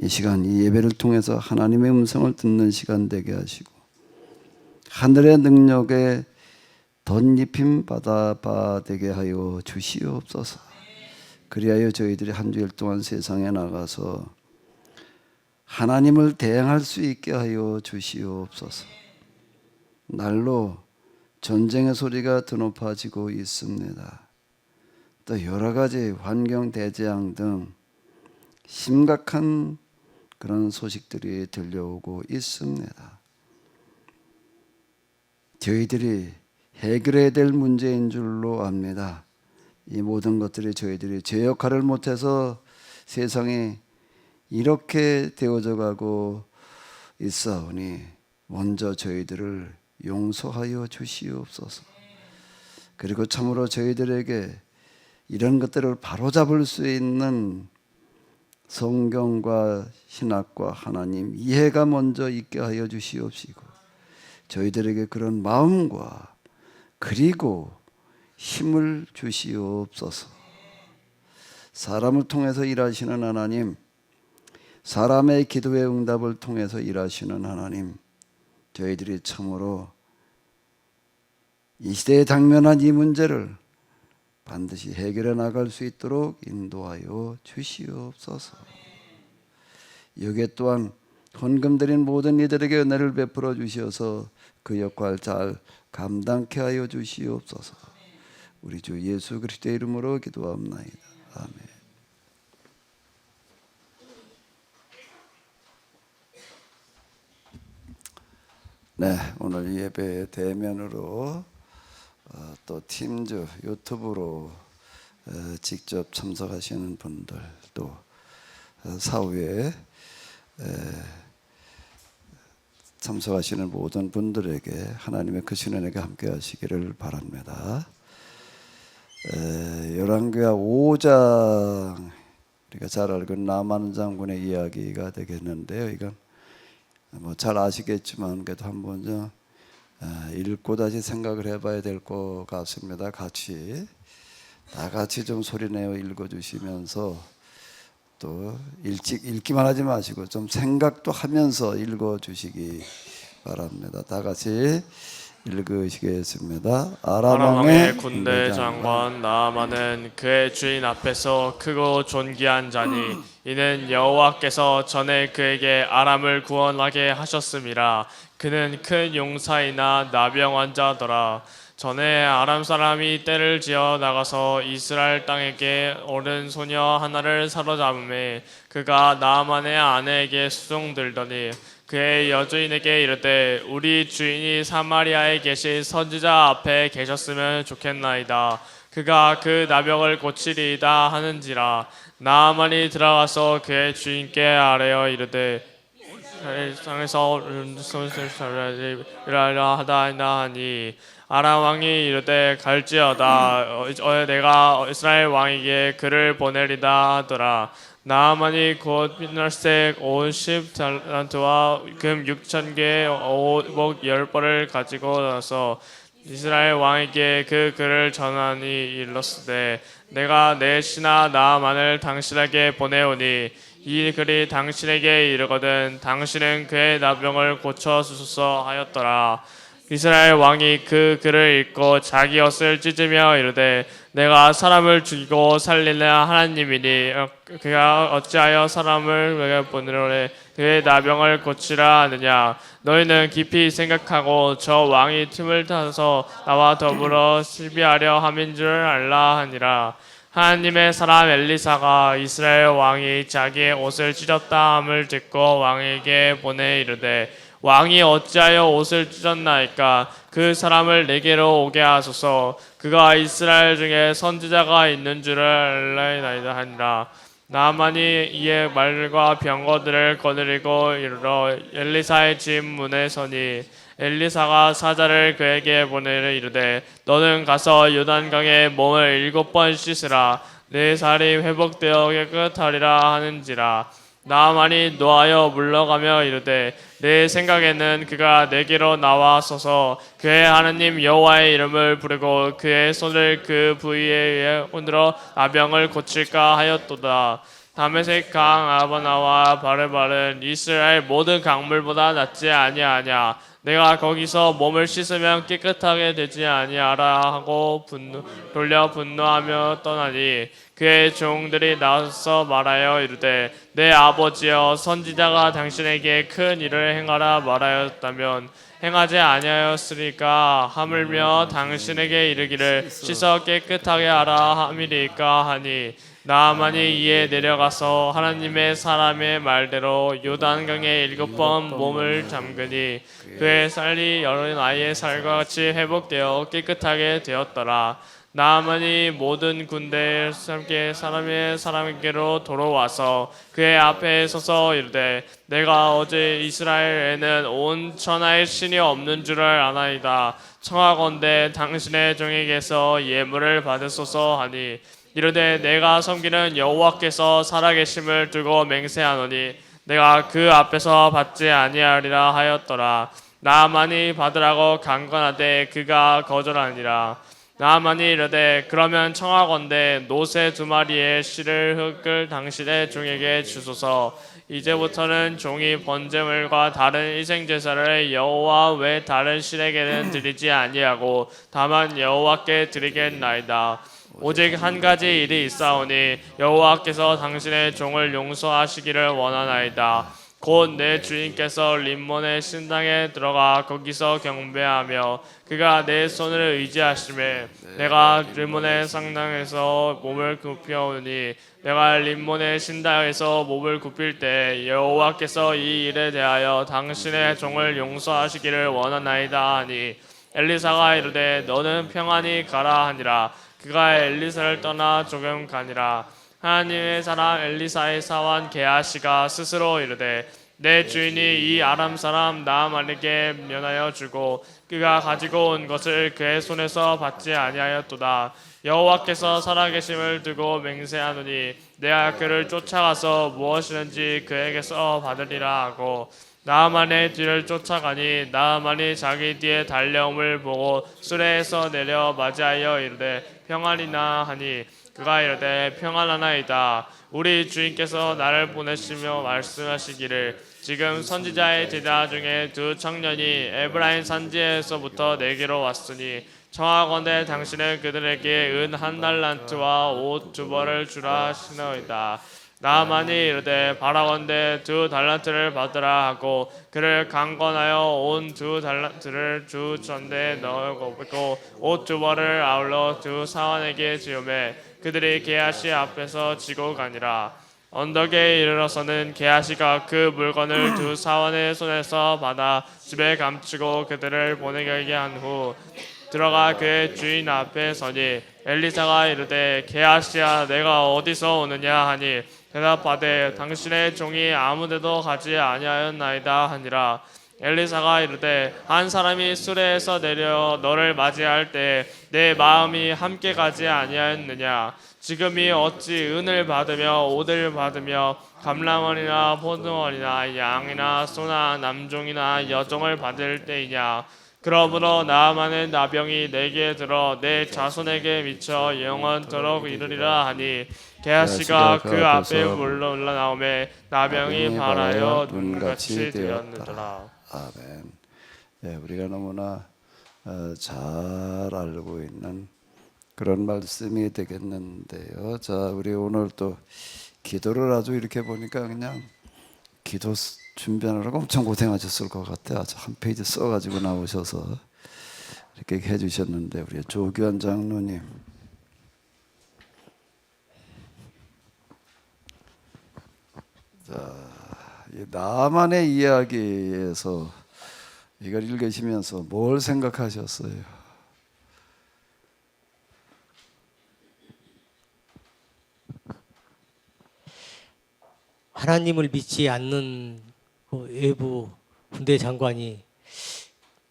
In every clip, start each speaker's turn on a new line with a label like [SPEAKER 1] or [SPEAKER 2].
[SPEAKER 1] 이 시간 이 예배를 통해서 하나님의 음성을 듣는 시간 되게 하시고 하늘의 능력에 덧입힘 받아 되게 하여 주시옵소서. 그리하여 저희들이 한 주일 동안 세상에 나가서 하나님을 대항할 수 있게 하여 주시옵소서. 날로 전쟁의 소리가 드높아지고 있습니다. 또 여러 가지 환경 대재앙 등 심각한 그런 소식들이 들려오고 있습니다. 저희들이 해결해야 될 문제인 줄로 압니다. 이 모든 것들이 저희들이 제 역할을 못해서 세상이 이렇게 되어져 가고 있사오니 먼저 저희들을 용서하여 주시옵소서. 그리고 참으로 저희들에게 이런 것들을 바로잡을 수 있는 성경과 신학과 하나님 이해가 먼저 있게 하여 주시옵시고 저희들에게 그런 마음과 그리고 힘을 주시옵소서. 사람을 통해서 일하시는 하나님, 사람의 기도의 응답을 통해서 일하시는 하나님, 저희들이 참으로 이 시대에 당면한 이 문제를 반드시 해결해 나갈 수 있도록 인도하여 주시옵소서. 여기에 또한 헌금 드린 모든 이들에게 은혜를 베풀어 주셔서 그 역할 잘 감당케 하여 주시옵소서. 우리 주 예수 그리스도의 이름으로 기도합나이다. 아멘. 네, 오늘 예배 대면으로 또 팀즈 유튜브로 직접 참석하시는 분들 또 사후에 참석하시는 모든 분들에게 하나님의 크신 은혜가 함께 하시기를 바랍니다. 열왕기하 5장 우리가 잘 알고 나만 장군의 이야기가 되겠는데요. 이건 뭐 잘 아시겠지만 그래도 한번 좀 읽고 다시 생각을 해봐야 될 것 같습니다. 다 같이 좀 소리내어 읽어주시면서 또 읽기만 하지 마시고 좀 생각도 하면서 읽어주시기 바랍니다. 다 같이 읽으시겠습니다.
[SPEAKER 2] 아람 왕의 군대 장관 나아만은 그의 주인 앞에서 크고 존귀한 자니 이는 여호와께서 전에 그에게 아람을 구원하게 하셨음이라. 그는 큰 용사이나 나병 환자더라. 전에 아람 사람이 떼를 지어 나가서 이스라엘 땅에게 어른 소녀 하나를 사로잡음에 그가 나아만의 아내에게 수종들더니 그의 여주인에게 이르되 우리 주인이 사마리아에 계신 선지자 앞에 계셨으면 좋겠나이다. 그가 그 나병을 고치리이다 하는지라. 나아만이 들어가서 그의 주인께 아뢰어 이르되 땅에서 일하려 하다이나 하니 아람 왕이 이르되 갈지어다. 내가 이스라엘 왕에게 그를 보내리다 하더라. 나아만이 곧 핏날색 옷 10달란트와 금 6,000개 목 10벌을 가지고 나서 이스라엘 왕에게 그 글을 전하니 일렀으되 내가 내 신하 나아만을 당신에게 보내오니 이 글이 당신에게 이르거든 당신은 그의 나병을 고쳐 주소서 하였더라. 이스라엘 왕이 그 글을 읽고 자기 옷을 찢으며 이르되 내가 사람을 죽이고 살리는 하나님이니 그가 어찌하여 사람을 내게 보내오래 그의 나병을 고치라 하느냐. 너희는 깊이 생각하고 저 왕이 틈을 타서 나와 더불어 실비하려 함인 줄 알라 하니라. 하나님의 사람 엘리사가 이스라엘 왕이 자기의 옷을 찢었다 함을 듣고 왕에게 보내 이르되 왕이 어찌하여 옷을 찢었나이까. 그 사람을 내게로 오게 하소서. 그가 이스라엘 중에 선지자가 있는 줄을 알라이나이다 하니라. 나아만이 이에 말과 병거들을 거느리고 이르러 엘리사의 집 문에 서니 엘리사가 사자를 그에게 보내려 이르되 너는 가서 요단강에 몸을 7번 씻으라. 내 살이 회복되어 깨끗하리라 하는지라. 나아만이 노하여 물러가며 이르되 내 생각에는 그가 내게로 나와서서 그의 하나님 여호와의 이름을 부르고 그의 손을 그 부위에 흔들어 나병을 고칠까 하였도다. 다메섹 강 아바나와 바르바른 이스라엘 모든 강물보다 낫지 아니하냐. 내가 거기서 몸을 씻으면 깨끗하게 되지 아니하라 하고 돌려 분노하며 떠나니 그의 종들이 나서 말하여 이르되 내 아버지여 선지자가 당신에게 큰 일을 행하라 말하였다면 행하지 아니하였으리까 하물며 당신에게 이르기를 씻어 깨끗하게 하라 함이리까 하니 나아만이 이에 내려가서 하나님의 사람의 말대로 요단강에 7번 몸을 잠그니 그의 살이 여러 아이의 살과 같이 회복되어 깨끗하게 되었더라. 나아만이 모든 군대에 함께 사람에게로 돌아와서 그의 앞에 서서 이르되 내가 어제 이스라엘에는 온 천하의 신이 없는 줄을 아나이다. 청하건대 당신의 종에게서 예물을 받으소서 하니 이르되 내가 섬기는 여호와께서 살아계심을 두고 맹세하노니 내가 그 앞에서 받지 아니하리라 하였더라. 나아만이 받으라고 강건하되 그가 거절하니라. 나아만이 이르되 그러면 청하건대 노새 2마리의 실을 흙을 당신의 종에게 주소서. 이제부터는 종이 번제물과 다른 희생제사를 여호와 외 다른 신에게는 드리지 아니하고 다만 여호와께 드리겠나이다. 오직 한 가지 일이 있사오니 여호와께서 당신의 종을 용서하시기를 원하나이다. 곧 내 주인께서 림몬의 신당에 들어가 거기서 경배하며 그가 내 손을 의지하심에 내가 림몬의 상당에서 몸을 굽혀오니 내가 림몬의 신당에서 몸을 굽힐 때 여호와께서 이 일에 대하여 당신의 종을 용서하시기를 원하나이다 하니 엘리사가 이르되 너는 평안히 가라 하니라. 그가 엘리사를 떠나 조금 가니라. 하나님의 사람 엘리사의 사원 게하시가 스스로 이르되 내 주인이 이 아람 사람 나아만에게 면하여 주고 그가 가지고 온 것을 그의 손에서 받지 아니하였도다. 여호와께서 살아계심을 두고 맹세하노니 내가 그를 쫓아가서 무엇이든지 그에게서 받으리라 하고 나아만의 뒤를 쫓아가니 나아만이 자기 뒤에 달려옴을 보고 수레에서 내려 맞이하여 이르되 평안이나 하니 그가 이르되 평안하나이다. 우리 주인께서 나를 보내시며 말씀하시기를 지금 선지자의 제자 중에 2 청년이 에브라임 산지에서부터 내게로 왔으니 청하건대 당신은 그들에게 은 1달란트와 옷 2벌을 주라 하시나이다. 나아만이 이르되 바라건대 2 달란트를 받으라 하고 그를 강권하여 온 2 달란트를 주 전대에 넣고 옷 2벌을 아울러 2 사환에게 지우매 그들이 게하시 앞에서 지고 가니라. 언덕에 이르러서는 게하시가 그 물건을 2 사환의 손에서 받아 집에 감추고 그들을 보내게 한 후 들어가 그의 주인 앞에 서니 엘리사가 이르되 게하시야 내가 어디서 오느냐 하니 대답하되 당신의 종이 아무데도 가지 아니하였나이다 하니라. 엘리사가 이르되 한 사람이 수레에서 내려 너를 맞이할 때 내 마음이 함께 가지 아니하였느냐. 지금이 어찌 은을 받으며 옷을 받으며 감람원이나 포도원이나 양이나 소나 남종이나 여종을 받을 때이냐. 그러므로 나아만의 나병이 내게 들어 내 자손에게 미쳐 영원토록 이르리라 하니 게하시가 그 앞에 올라나오매 나병이 발하여 눈같이 되었느니라.
[SPEAKER 1] 아멘. 네, 우리가 너무나 잘 알고 있는 그런 말씀이 되겠는데요. 자, 우리 오늘 또 기도를 아주 이렇게 보니까 그냥 기도 준비하느라고 엄청 고생하셨을 것 같아요. 아주 한 페이지 써가지고 나오셔서 이렇게 해주셨는데 우리 조규환 장로님. 자, 이 나만의 이야기에서 이걸 읽으시면서 뭘 생각하셨어요?
[SPEAKER 3] 하나님을 믿지 않는 그 외부 군대 장관이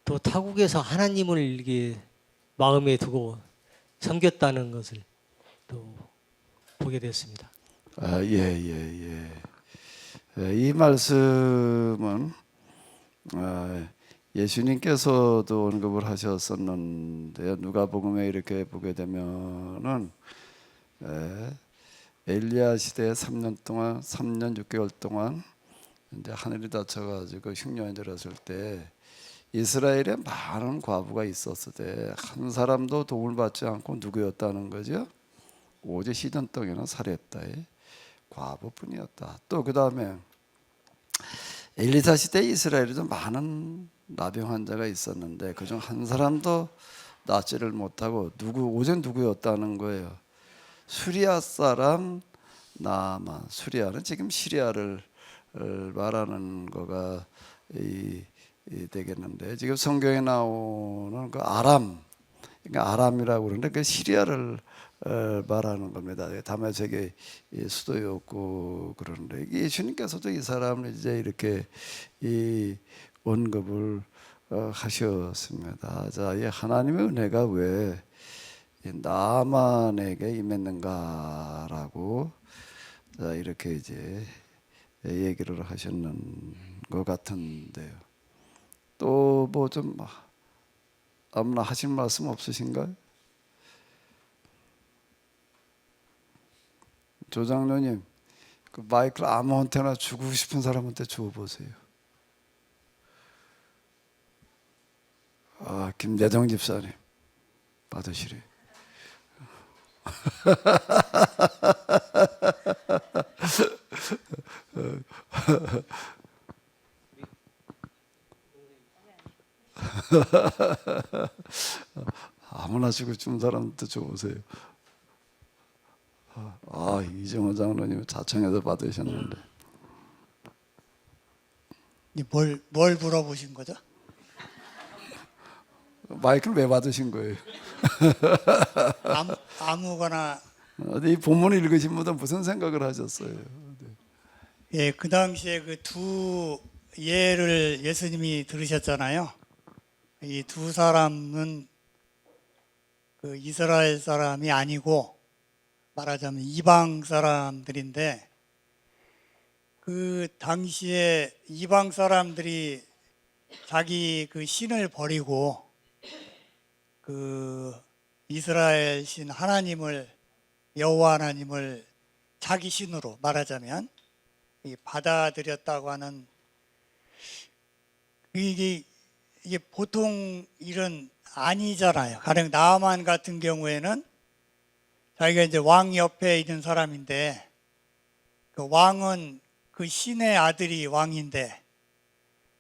[SPEAKER 3] 또 타국에서 하나님을 이렇게 마음에 두고 섬겼다는 것을 또 보게 됐습니다.
[SPEAKER 1] 이 말씀은 예수님께서도 언급을 하셨었는데요. 누가복음에 이렇게 보게 되면은 엘리야 시대에 3년 동안 3년 6개월 동안 이제 하늘이 닫혀가지고 흉년이 들었을 때 이스라엘에 많은 과부가 있었을 때 한 사람도 도움을 받지 않고 누구였다는 거죠? 오직 시돈 땅에는 사렙다의 과부뿐이었다. 또 그 다음에 엘리사 시대 이스라엘에도 많은 나병 환자가 있었는데 그중 한 사람도 낫지를 못하고 오직 누구였다는 거예요? 수리아 사람 나아만. 수리아는 지금 시리아를 말하는 거가 되겠는데 지금 성경에 나오는 그 아람, 그러니까 아람이라고 그러는데 그 시리아를 말하는 겁니다. 다메섹의 수도였고 그러는데 예수님께서도 이 사람을 이제 이렇게 이 언급을 하셨습니다. 자, 이 하나님의 은혜가 왜 나만에게 임했는가라고 자, 이렇게 이제 얘기를 하셨는 것 같은데요. 또 뭐 좀 아무나 하실 말씀 없으신가요? 조장로님, 그 마이크를 아무한테나 주고 싶은 사람한테 주어보세요. 김대정 집사님 받으시래. 아무나 주고 싶은 사람한테 줘보세요. 이정호 장로님 자청해서 받으셨는데.
[SPEAKER 4] 뭘 물어보신 거죠?
[SPEAKER 1] 마이크를 왜 받으신 거예요?
[SPEAKER 4] 아무거나.
[SPEAKER 1] 이 본문을 읽으신 분은 무슨 생각을 하셨어요?
[SPEAKER 4] 예, 그 당시에 그 두 예를 예수님이 들으셨잖아요. 이 두 사람은 그 이스라엘 사람이 아니고 말하자면 이방 사람들인데 그 당시에 이방 사람들이 자기 그 신을 버리고 그 이스라엘 신 하나님을 여호와 하나님을 자기 신으로 말하자면 받아들였다고 하는 이게 보통 일은 아니잖아요. 가령 나아만 같은 경우에는 자기가 이제 왕 옆에 있는 사람인데 그 왕은 그 신의 아들이 왕인데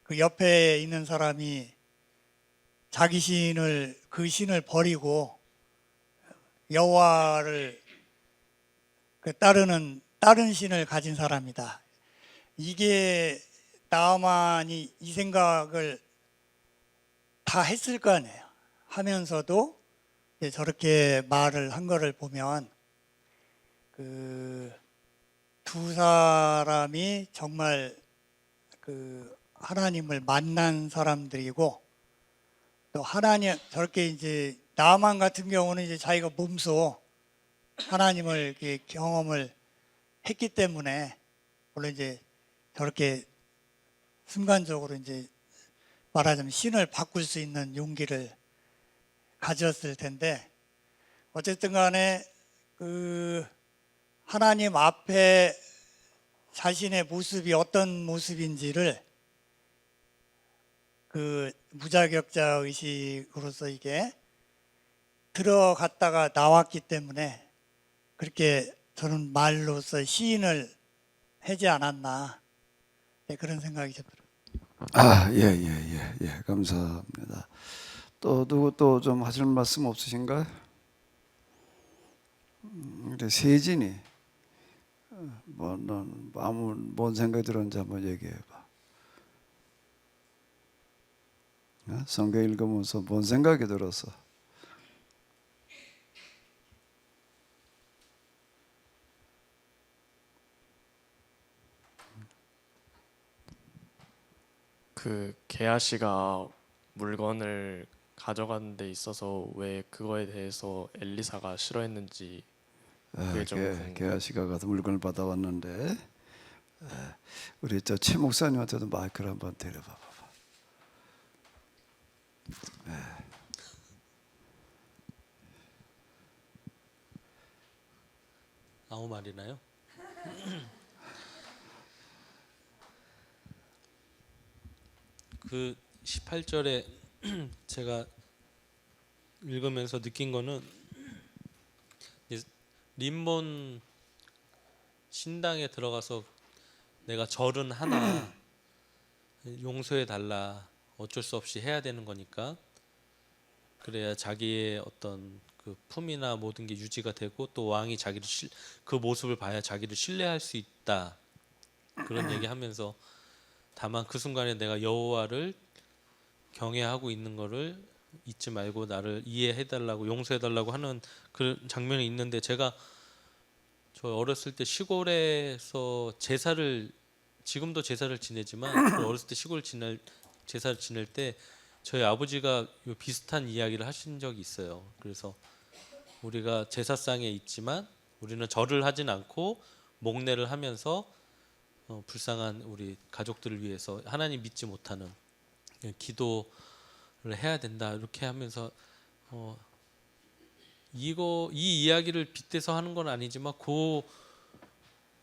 [SPEAKER 4] 그 옆에 있는 사람이 자기 신을 그 신을 버리고 여호와를 따르는 다른 신을 가진 사람이다. 이게 나아만이 이 생각을 다 했을 거 아니에요. 하면서도 저렇게 말을 한 거를 보면 그 두 사람이 정말 그 하나님을 만난 사람들이고 또 하나님 저렇게 이제 나만 같은 경우는 이제 자기가 몸소 하나님을 이렇게 경험을 했기 때문에 물론 이제 저렇게 순간적으로 이제 말하자면 신을 바꿀 수 있는 용기를 가졌을 텐데 어쨌든 간에 그 하나님 앞에 자신의 모습이 어떤 모습인지를 그 무자격자 의식으로서 이게 들어갔다가 나왔기 때문에 그렇게 저는 말로서 시인을 하지 않았나 그런 생각이 좀 들어요.
[SPEAKER 1] 예, 감사합니다. 또 누구 또 좀 하실 말씀 없으신가요? 우리 세진이 넌 뭔 생각이 들었는지 한번 얘기해봐. 성경 읽으면서 뭔 생각이 들었어?
[SPEAKER 2] 그 게하시가 물건을 가져가는 데 있어서 왜 그거에 대해서 엘리사가 싫어했는지 그게 좀 궁금해요.
[SPEAKER 1] 게하시가 가서 물건을 받아왔는데 우리 최 목사님한테도 마이크를 한번 데려봐 봐봐.
[SPEAKER 5] 아무 말이나요? 그 18절에 제가 읽으면서 느낀 거는 이제 림본 신당에 들어가서 내가 절은 하나 용서해 달라, 어쩔 수 없이 해야 되는 거니까, 그래야 자기의 어떤 그 품이나 모든 게 유지가 되고 또 왕이 그 모습을 봐야 자기를 신뢰할 수 있다, 그런 얘기하면서 다만 그 순간에 내가 여호와를 경외하고 있는 거를 잊지 말고 나를 이해해 달라고, 용서해 달라고 하는 그 장면이 있는데, 제가 저 어렸을 때 시골에서 지금도 제사를 지내지만 그 어렸을 때 제사를 지낼 때 저희 아버지가 요 비슷한 이야기를 하신 적이 있어요. 그래서 우리가 제사상에 있지만 우리는 절을 하진 않고 목례를 하면서 불쌍한 우리 가족들을 위해서 하나님 믿지 못하는 기도를 해야 된다, 이렇게 하면서 이 이야기를 빗대서 하는 건 아니지만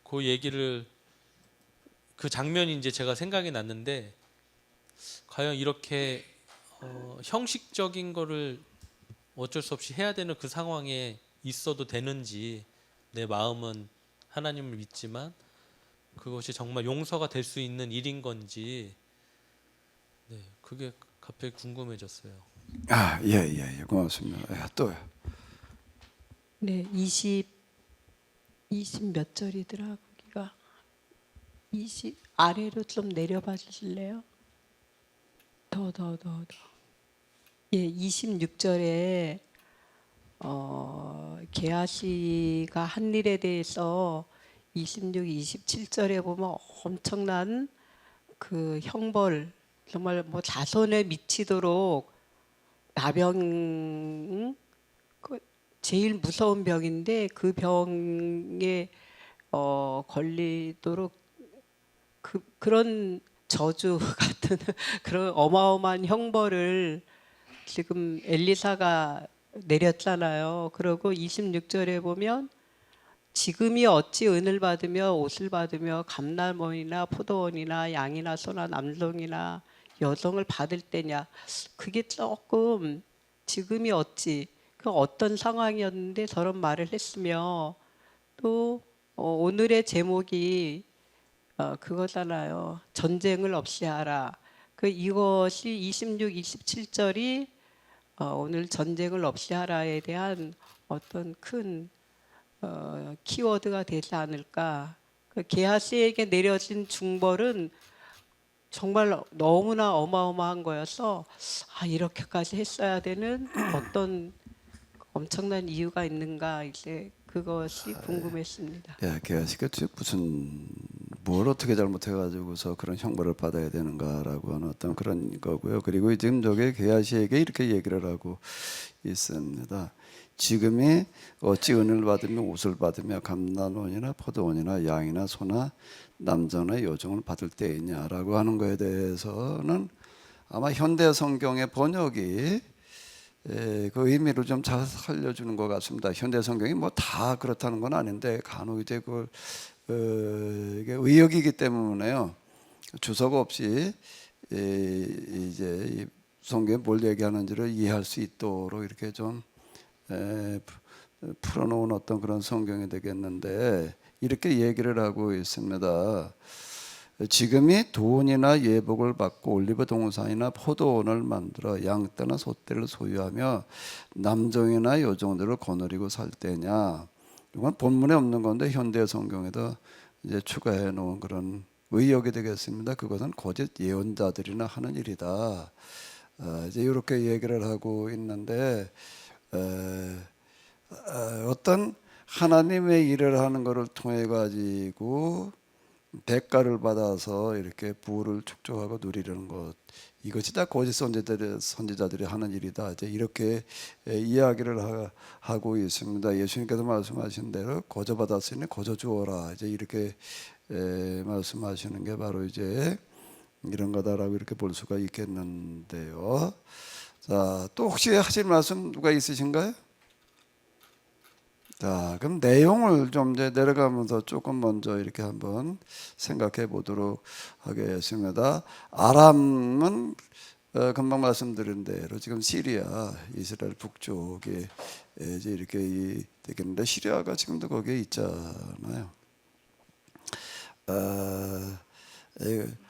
[SPEAKER 5] 그 얘기를, 그 장면이 이제 제가 생각이 났는데, 과연 이렇게 형식적인 거를 어쩔 수 없이 해야 되는 그 상황에 있어도 되는지, 내 마음은 하나님을 믿지만 그것이 정말 용서가 될 수 있는 일인 건지, 네, 그게 갑자기 궁금해졌어요.
[SPEAKER 1] 예, 고맙습니다. 또요.
[SPEAKER 6] 네, 20 몇 절이더라 거기가. 20 아래로 좀 내려봐 주실래요? 더. 예, 26절에 게하시가 한 일에 대해서 26, 27절에 보면 엄청난 그 형벌, 정말 뭐 자손에 미치도록 나병, 그 제일 무서운 병인데 그 병에 걸리도록 그런 저주 같은 그런 어마어마한 형벌을 지금 엘리사가 내렸잖아요. 그리고 26절에 보면 지금이 어찌 은을 받으며 옷을 받으며 감람원이나 포도원이나 양이나 소나 남종이나 여종을 받을 때냐. 그게 조금 지금이 어찌, 그 어떤 상황이었는데 저런 말을 했으며, 또 오늘의 제목이 그거잖아요. 전쟁을 없이 하라. 이것이 26, 27절이 오늘 전쟁을 없이 하라에 대한 어떤 큰 키워드가 되지 않을까. 게하시에게 내려진 중벌은 정말 너무나 어마어마한 거여서 이렇게까지 했어야 되는 어떤 엄청난 이유가 있는가, 이제 그것이 궁금했습니다.
[SPEAKER 1] 게하시가 뭘 어떻게 잘못해가지고서 그런 형벌을 받아야 되는가라고 하는 어떤 그런 거고요. 그리고 지금 저게 게하시에게 이렇게 얘기를 하고 있습니다. 지금이 어찌 은을 받으며 옷을 받으며 감람원이나 포도원이나 양이나 소나 남자나 여종을 받을 때이냐라고 하는 거에 대해서는 아마 현대 성경의 번역이 그 의미를 좀 잘 살려주는 것 같습니다. 현대 성경이 뭐 다 그렇다는 건 아닌데 간혹 이제 이게 의역이기 때문에요. 주석 없이 이제 이 성경에 뭘 얘기하는지를 이해할 수 있도록 이렇게 좀 풀어놓은 어떤 그런 성경이 되겠는데, 이렇게 얘기를 하고 있습니다. 지금이 돈이나 예복을 받고 올리브 동산이나 포도원을 만들어 양떼나 소떼를 소유하며 남종이나 여종들을 거느리고 살 때냐. 이건 본문에 없는 건데 현대 성경에도 이제 추가해 놓은 그런 의역이 되겠습니다. 그것은 거짓 예언자들이나 하는 일이다. 이제 이렇게 얘기를 하고 있는데, 어떤 하나님의 일을 하는 것을 통해 가지고 대가를 받아서 이렇게 부를 축적하고 누리려는 것, 이것이 다 거짓 선지자들이 하는 일이다. 이제 이렇게 이야기를 하고 있습니다. 예수님께서 말씀하신 대로 거저 받았으니 거저 주어라. 이제 이렇게 말씀하시는 게 바로 이제 이런 거다라고 이렇게 볼 수가 있겠는데요. 자, 또 혹시 하실 말씀 누가 있으신가요? 자, 그럼 내용을 좀 이제 내려가면서 조금 먼저 이렇게 한번 생각해 보도록 하겠습니다. 아람은 금방 말씀드린 대로 지금 시리아, 이스라엘 북쪽에 이제 이렇게 되겠는데 시리아가 지금도 거기에 있잖아요.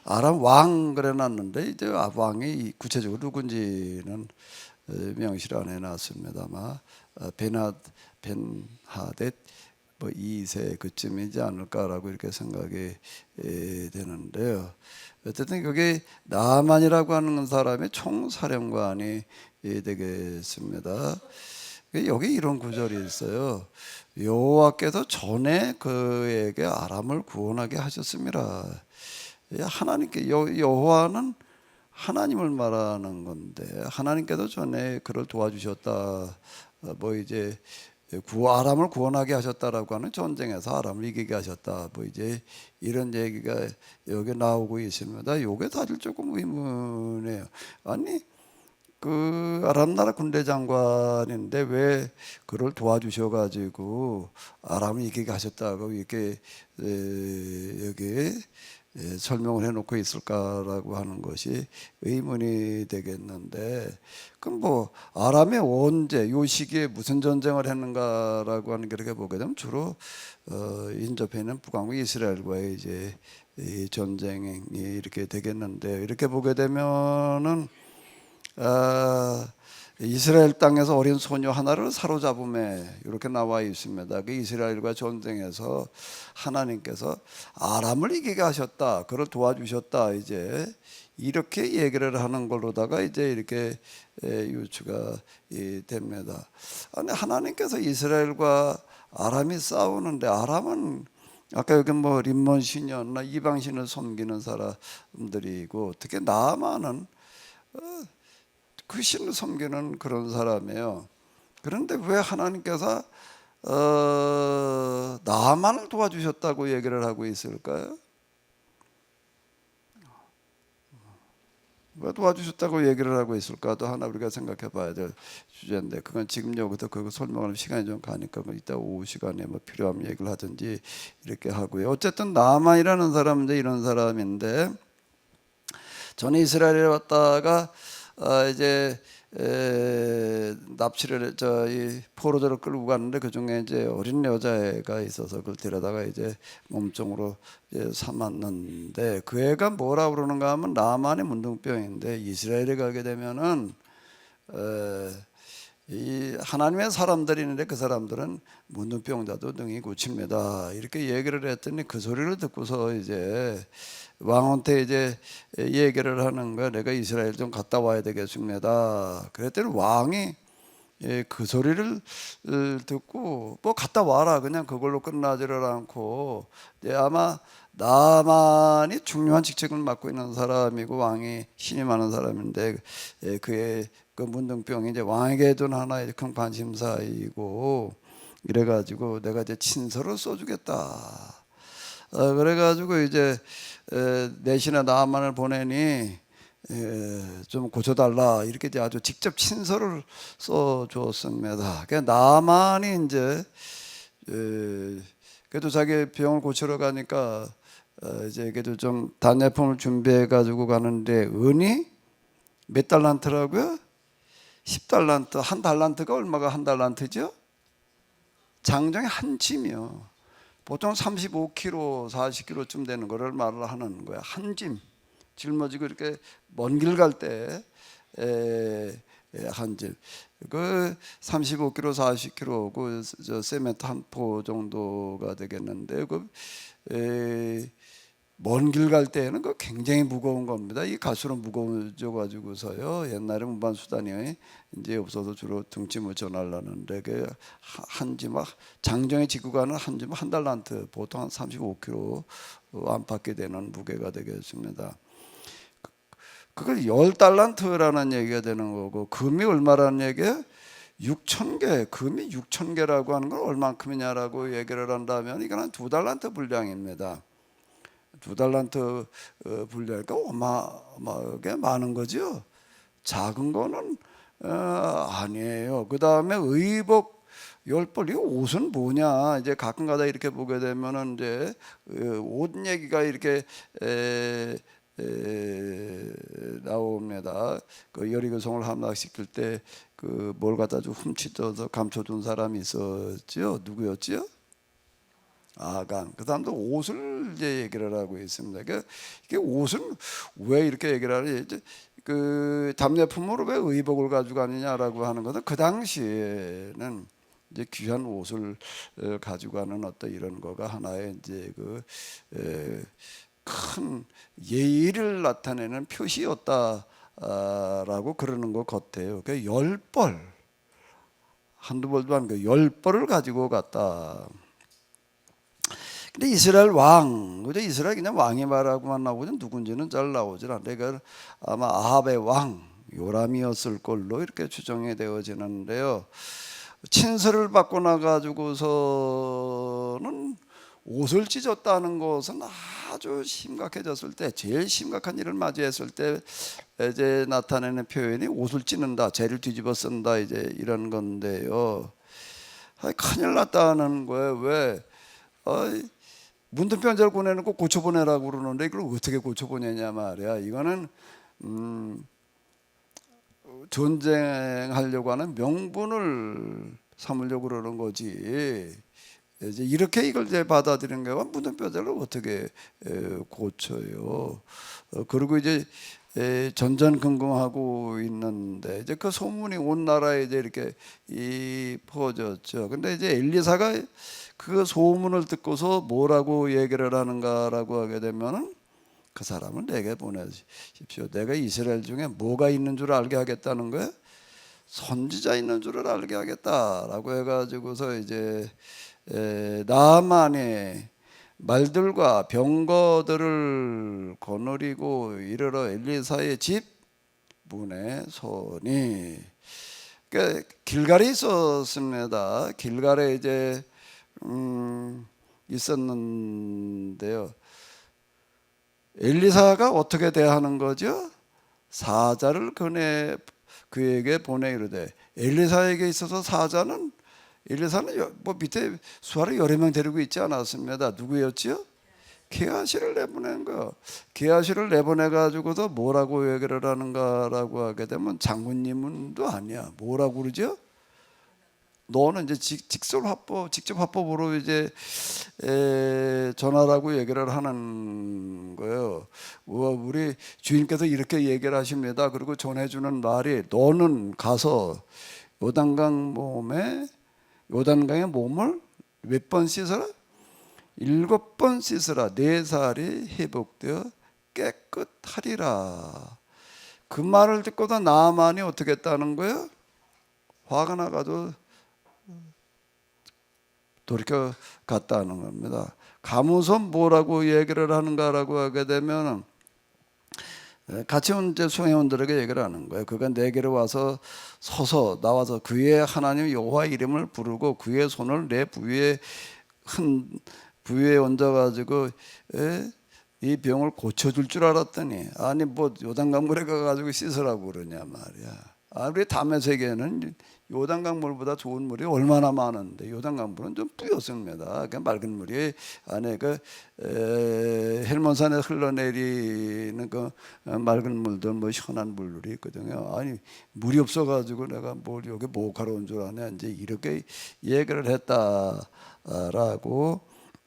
[SPEAKER 1] 아람 왕 그래놨는데 이제 왕이 구체적으로 누군지는 명시를 안 해놨습니다만 벤하댓 뭐 2세 그쯤이지 않을까라고 이렇게 생각이 되는데요. 어쨌든 그게 나만이라고 하는 사람의 총사령관이 되겠습니다. 여기 이런 구절이 있어요. 여호와께서 전에 그에게 아람을 구원하게 하셨습니다. 하나님께 여호와는 하나님을 말하는 건데 하나님께서 전에 그를 도와주셨다. 뭐 이제 아람을 구원하게 하셨다라고 하는 전쟁에서 아람을 이기게 하셨다. 뭐 이제 이런 얘기가 여기 나오고 있습니다. 이게 사실 조금 의문이에요. 아니 그 아람 나라 군대 장관인데 왜 그를 도와주셔가지고 아람을 이기게 하셨다고 이렇게 여기 설명을 해놓고 있을까라고 하는 것이 의문이 되겠는데, 그럼 뭐 아람이 언제 요 시기에 무슨 전쟁을 했는가라고 하는 게 이렇게 보게 되면 주로 인접해 있는 북왕국 이스라엘과의 이제 이 전쟁이 이렇게 되겠는데, 이렇게 보게 되면은 이스라엘 땅에서 어린 소녀 하나를 사로잡음에 이렇게 나와 있습니다. 그 이스라엘과 전쟁에서 하나님께서 아람을 이기게 하셨다, 그를 도와주셨다, 이제 이렇게 얘기를 하는 걸로다가 이제 이렇게 유추가 됩니다. 아니 하나님께서 이스라엘과 아람이 싸우는데, 아람은 아까 여기 뭐 림몬 신이었나 이방 신을 섬기는 사람들이고, 특히 나아만은 그 신을 섬기는 그런 사람이에요. 그런데 왜 하나님께서 나만을 도와주셨다고 얘기를 하고 있을까요? 왜 도와주셨다고 얘기를 하고 있을까도 하나 우리가 생각해 봐야 될 주제인데, 그건 지금 여기서 그거 설명하는 시간이 좀 가니까 뭐 이따 오후 시간에 뭐 필요하면 얘기를 하든지 이렇게 하고요. 어쨌든 나만이라는 사람은 이제 이런 사람인데, 전에 이스라엘에 왔다가 이제 납치를 이 포로들을 끌고 갔는데, 그 중에 이제 어린 여자애가 있어서 그걸 데려다가 이제 몸종으로 이제 삼았는데, 그 애가 뭐라 그러는가 하면 나만의 문둥병인데, 이스라엘에 가게 되면은 이 하나님의 사람들이 있는데 그 사람들은 문둥병자도 능히 고칩니다, 이렇게 얘기를 했더니 그 소리를 듣고서 이제 왕한테 이제 얘기를 하는 거야. 내가 이스라엘 좀 갔다 와야 되겠습니다. 그랬더니 왕이 그 소리를 듣고 뭐 갔다 와라, 그냥 그걸로 끝나지를 않고, 아마 나만이 중요한 직책을 맡고 있는 사람이고 왕이 신이 많은 사람인데, 그의 그 문둥병이 이제 왕에게도 하나의 큰 관심사이고, 이래가지고 내가 이제 친서를 써주겠다. 그래가지고 이제 내신에 나만을 보내니 좀 고쳐달라, 이렇게 이제 아주 직접 친서를 써줬습니다. 그러니까 나만이 이제 그래도 자기 병을 고치러 가니까 이제 그래도 좀 단예품을 준비해 가지고 가는데, 은이 몇 달란트라고요? 10달란트. 한 달란트가 얼마가 한 달란트죠? 장정의 한 짐이요. 보통 35kg, 40kg쯤 되는 거를 말을 하는 거야. 한 짐. 짊어지고 이렇게 먼 길 갈 때 한 짐. 그 35kg, 40kg 그 세멘트 한 포 정도가 되겠는데, 먼 길 갈 때에는 그 굉장히 무거운 겁니다. 이 갈수록 무거워져 가지고서요. 옛날에 운반 수단이 이제 없어서 주로 등짐을 전하려는데, 그 한 짐, 장정에 지고 가는 한 짐 한 달란트, 보통 한 35kg 안팎이 되는 무게가 되겠습니다. 그걸 10달란트라는 얘기가 되는 거고, 금이 얼마라는 얘기예요? 6,000개. 금이 6,000개라고 하는 건 얼만큼이냐라고 얘기를 한다면, 이건 한 2달란트 분량입니다. 2달란트 분량이니까 어마어마하게 많은 거죠. 작은 거는 아니에요. 그 다음에 의복 열벌 이 옷은 뭐냐 이제 가끔가다 이렇게 보게 되면은 이제 옷 얘기가 이렇게 나옵니다. 그 여리고성을 함락시킬 때 그 뭘 갖다 좀 훔치져서 감춰둔 사람이 있었죠. 누구였지요? 아간. 그 사람도 옷을 이제 얘기를 하고 있습니다. 그러니까 이게 옷은 왜 이렇게 얘기를 하지? 이제 그 답례품으로 왜 의복을 가져가느냐라고 하는 것은 그 당시에는 이제 귀한 옷을 가지고 가는 어떤 이런 거가 하나의 이제 그 큰 예의를 나타내는 표시였다라고 그러는 것 같아요. 그 10벌 한두 벌도 아니고 10벌을 가지고 갔다. 근데 이스라엘 왕, 그죠? 이스라엘 그냥 왕의 말하고만 나오지 누군지는 잘 나오질 않는데 그 아마 아합의 왕 요람이었을 걸로 이렇게 추정이 되어지는데요. 친서를 받고 나가지고서는 옷을 찢었다는 것은 아주 심각해졌을 때, 제일 심각한 일을 맞이했을 때 이제 나타내는 표현이 옷을 찢는다, 죄를 뒤집어 쓴다 이제 이런 건데요. 큰일 났다는 거예요. 왜? 문둥병자를 보내놓고 고쳐보내라고 그러는데 이걸 어떻게 고쳐보내냐 말이야. 이거는 전쟁하려고 하는 명분을 삼으려고 그러는 거지. 이제 이렇게 이걸 이제 받아들이는 거가 문둥병자를 어떻게 고쳐요. 그리고 이제 전전긍긍하고 있는데 이제 그 소문이 온 나라에 이제 이렇게 퍼졌죠. 근데 이제 엘리사가 그 소문을 듣고서 뭐라고 얘기를 하는가라고 하게 되면은 그 사람을 내게 보내십시오. 내가 이스라엘 중에 뭐가 있는 줄 알게 하겠다는 거예요. 선지자 있는 줄을 알게 하겠다라고 해가지고서 이제 나만의 말들과 병거들을 거느리고 이르러 엘리사의 집 문에 서니. 그러니까 길갈에 있었습니다. 길갈에 이제 있었는데요. 엘리사가 어떻게 대하는 거죠? 사자를 그에게 보내 이르되 엘리사에게 있어서 사자는 엘리사는 뭐 밑에 수하를 여러 명 데리고 있지 않았습니다. 누구였지요? 게하시를 내보낸 거. 게하시를 내보내 가지고서 뭐라고 얘기를 하는가라고 하게 되면 장군님도 아니야. 뭐라고 그러죠? 너는 이제 직접 화법으로 이제 전하라고 얘기를 하는 거예요. 우리 주인께서 이렇게 얘기를 하십니다. 그리고 전해주는 말이 너는 가서 요단강의 몸을 몇 번 씻어라? 7번 씻으라. 내 살이 회복되어 깨끗하리라. 그 말을 듣고도 나만이 어떻게 했다는 거예요? 화가 나가지고 돌이켜 갔다는 겁니다. 가면서 뭐라고 얘기를 하는가라고 하게 되면 같이 온 이제 수행원들에게 얘기를 하는 거예요. 그가 내게로 와서 서서 나와서 그의 하나님 여호와 이름을 부르고 그의 손을 내 부위에 얹어가지고 이 병을 고쳐줄 줄 알았더니 아니 뭐 요단강물에 가가지고 씻으라고 그러냐 말이야. 우리 담의 세계에는 요단강물보다 좋은 물이 얼마나 많은데 요단강물은 좀 뿌였습니다. 그 맑은 물이 안에 그 헬몬산에 흘러내리는 그 맑은 물도 뭐 시원한 물들이 있거든요. 아니 물이 없어가지고 내가 뭘 여기 목하러 온 줄 아냐 이제 이렇게 얘기를 했다라고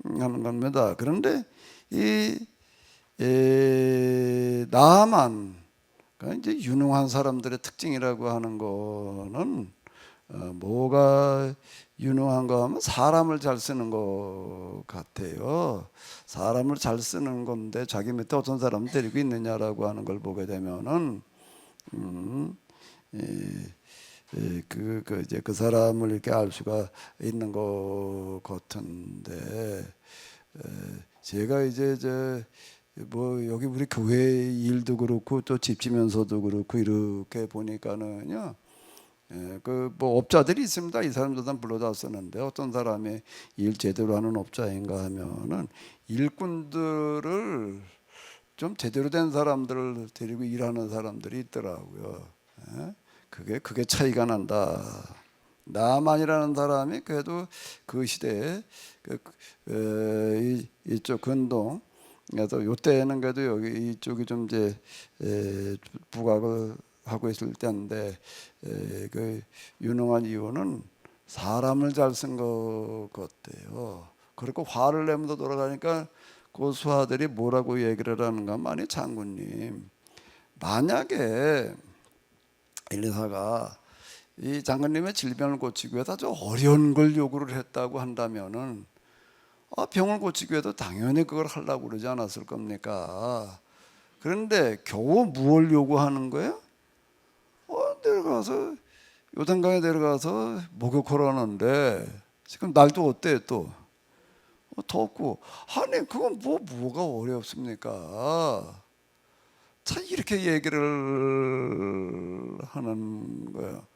[SPEAKER 1] 하는 겁니다. 그런데 이 나만 이제 유능한 사람들의 특징이라고 하는 거는 뭐가 유능한가 하면 사람을 잘 쓰는 것 같아요. 사람을 잘 쓰는 건데 자기 밑에 어떤 사람 데리고 있느냐라고 하는 걸 보게 되면은 이제 그 사람을 이렇게 알 수가 있는 것 같은데 제가 이제 뭐 여기 우리 교회 일도 그렇고 또 집지면서도 그렇고 이렇게 보니까는요. 그 뭐 업자들이 있습니다. 이 사람들 다 불러다 쓰는데 어떤 사람이 일 제대로 하는 업자인가 하면은 일꾼들을 좀 제대로 된 사람들을 데리고 일하는 사람들이 있더라고요. 그게 차이가 난다. 나만이라는 사람이 그래도 그 시대에 이쪽 근동 그래서 이때는 그래도 여기 이쪽이 좀 이제 부각을 하고 있을 때인데 그 유능한 이유는 사람을 잘 쓴 것 같아요. 그리고 화를 내면서 돌아가니까 그 수하들이 뭐라고 얘기를 하는가 하니 장군님 만약에 엘리사가 이 장군님의 질병을 고치기 위해서 아주 어려운 걸 요구를 했다고 한다면은 병을 고치기 위해서 당연히 그걸 하려고 그러지 않았을 겁니까? 그런데 겨우 무엇을 요구하는 거예요? 내려가서 요단강에 내려가서 목욕하라는데 지금 날도 어때요 또? 덥고 아니 그건 뭐가 어렵습니까? 참 이렇게 얘기를 하는 거예요.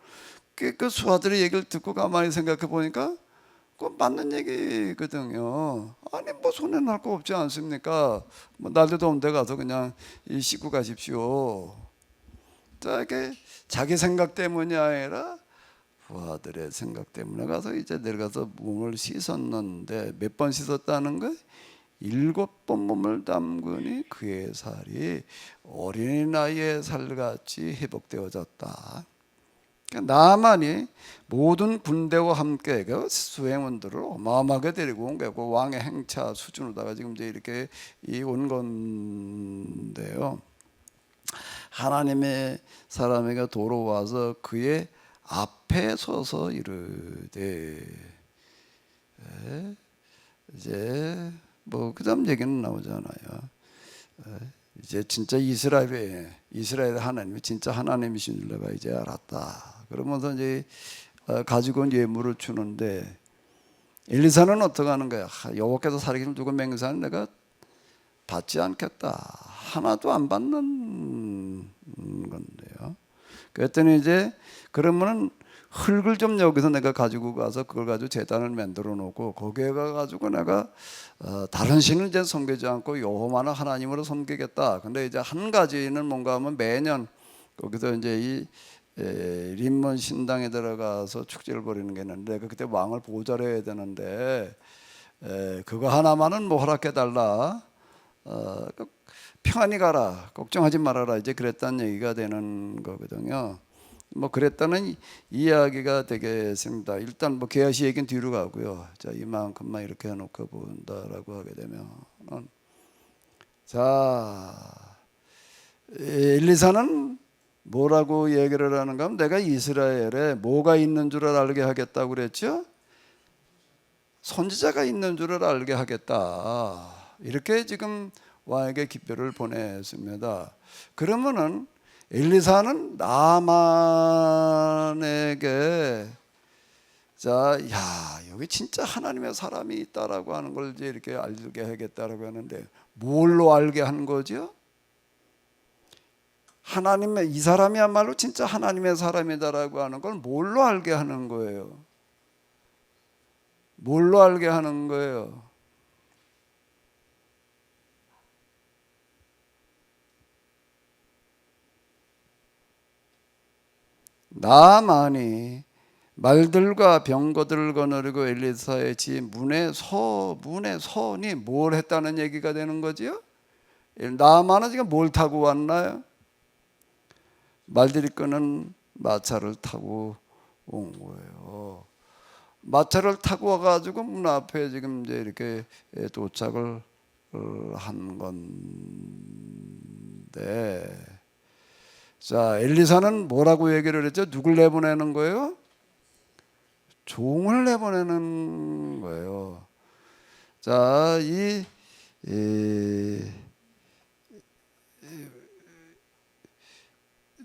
[SPEAKER 1] 그 수하들의 얘기를 듣고 가만히 생각해 보니까 그건 맞는 얘기거든요. 아니 뭐 손해 날 거 없지 않습니까? 뭐 날도 더운데 가서 그냥 씻고 가십시오. 자, 이게 자기 생각 때문이 아니라 부하들의 생각 때문에 가서 이제 내려가서 몸을 씻었는데 몇 번 씻었다는 거예요? 7번 몸을 담그니 그의 살이 어린아이의 살같이 회복되어졌다. 그러니까 나만이 모든 군대와 함께 그 수행원들을 어마어마하게 데리고 온 거고 왕의 행차 수준으로다가 지금 이제 이렇게 온 건데요. 하나님의 사람에게 돌아와서 그의 앞에 서서 이르되 이제 뭐 그다음 얘기는 나오잖아요. 이제 진짜 이스라엘의 하나님이 진짜 하나님이신 줄 내가 이제 알았다. 그러면서 이제 가지고 온 예물을 주는데 엘리사는 어떻게 하는 거야? 여호와께서 살아계신 두고 맹세하는 내가 받지 않겠다. 하나도 안 받는 건데요. 그랬더니 이제 그러면은 흙을 좀 여기서 내가 가지고 가서 그걸 가지고 제단을 만들어 놓고 거기에 가가지고 내가 다른 신을 이제 섬기지 않고 여호와만 하나님으로 섬기겠다. 근데 이제 한 가지는 뭔가 하면 매년 거기서 이제 이 림몬 신당에 들어가서 축제를 벌이는 게 있는데 그때 왕을 보좌해야 되는데 그거 하나만은 뭐 허락해 달라. 평안히 가라, 걱정하지 말아라. 이제 그랬다는 얘기가 되는 거거든요. 뭐 그랬다는 이야기가 되겠습니다. 일단 뭐 게하시 얘기는 뒤로 가고요. 자, 이만큼만 이렇게 해놓고 본다라고 하게 되면 자, 엘리사는 뭐라고 얘기를 하는가 하면 내가 이스라엘에 뭐가 있는 줄을 알게 하겠다고 그랬죠? 선지자가 있는 줄을 알게 하겠다. 이렇게 지금 왕에게 기표를 보냈습니다. 그러면은 엘리사는 나만에게 여기 진짜 하나님의 사람이 있다라고 하는 걸 이제 이렇게 알게 하겠다라고 하는데 뭘로 알게 한 거죠? 하나님의 이 사람이야말로 진짜 하나님의 사람이다라고 하는 걸 뭘로 알게 하는 거예요? 뭘로 알게 하는 거예요? 나만이 말들과 병거들을 거느리고 엘리사의 집 문에 서니 뭘 했다는 얘기가 되는 거지요? 나만은 지금 뭘 타고 왔나요? 말들이 끄는 마차를 타고 온 거예요. 마차를 타고 와가지고 문 앞에 지금 이제 이렇게 도착을 한 건데, 자, 엘리사는 뭐라고 얘기를 했죠? 누굴 내보내는 거예요? 종을 내보내는 거예요. 자,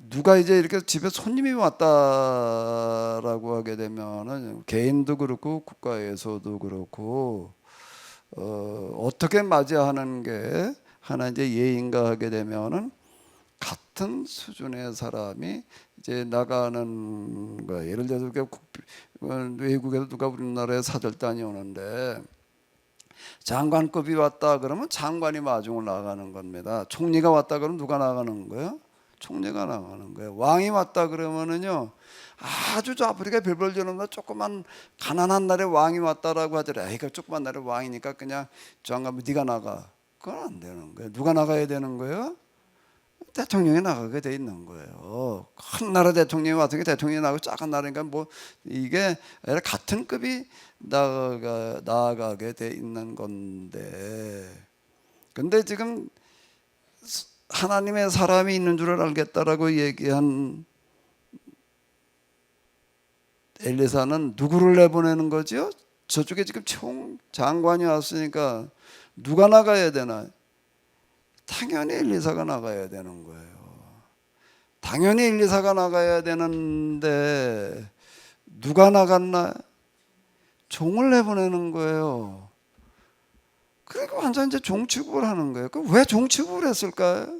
[SPEAKER 1] 누가 이제 이렇게 집에 손님이 왔다라고 하게 되면은 개인도 그렇고 국가에서도 그렇고 어떻게 맞이하는 게 하나 이제 예인가 하게 되면은 같은 수준의 사람이 이제 나가는 거예요. 예를 들어서 외국에서 누가 우리나라에 사절단이 오는데 장관급이 왔다 그러면 장관이 마중을 나가는 겁니다. 총리가 왔다 그러면 누가 나가는 거예요? 총리가 나가는 거예요. 왕이 왔다 그러면은요, 아주 저 아프리카 별볼저런 조그만 가난한 나라에 왕이 왔다라고 하더라. 이거 조그만 나라에 왕이니까 그냥 장관 네가 나가. 그건 안 되는 거예요. 누가 나가야 되는 거예요? 대통령이 나가게 돼 있는 거예요. 큰 나라 대통령이 와서 대통령이 나가고 작은 나라니까 뭐 이게 같은 급이 나아가게 돼 있는 건데, 근데 지금 하나님의 사람이 있는 줄을 알겠다라고 얘기한 엘리사는 누구를 내보내는 거죠? 저쪽에 지금 장관이 왔으니까 누가 나가야 되나? 당연히 엘리사가 나가야 되는 거예요. 당연히 엘리사가 나가야 되는데 누가 나갔나? 종을 내보내는 거예요. 그러니까 완전 이제 종 취급을 하는 거예요. 왜 종 취급을 했을까요?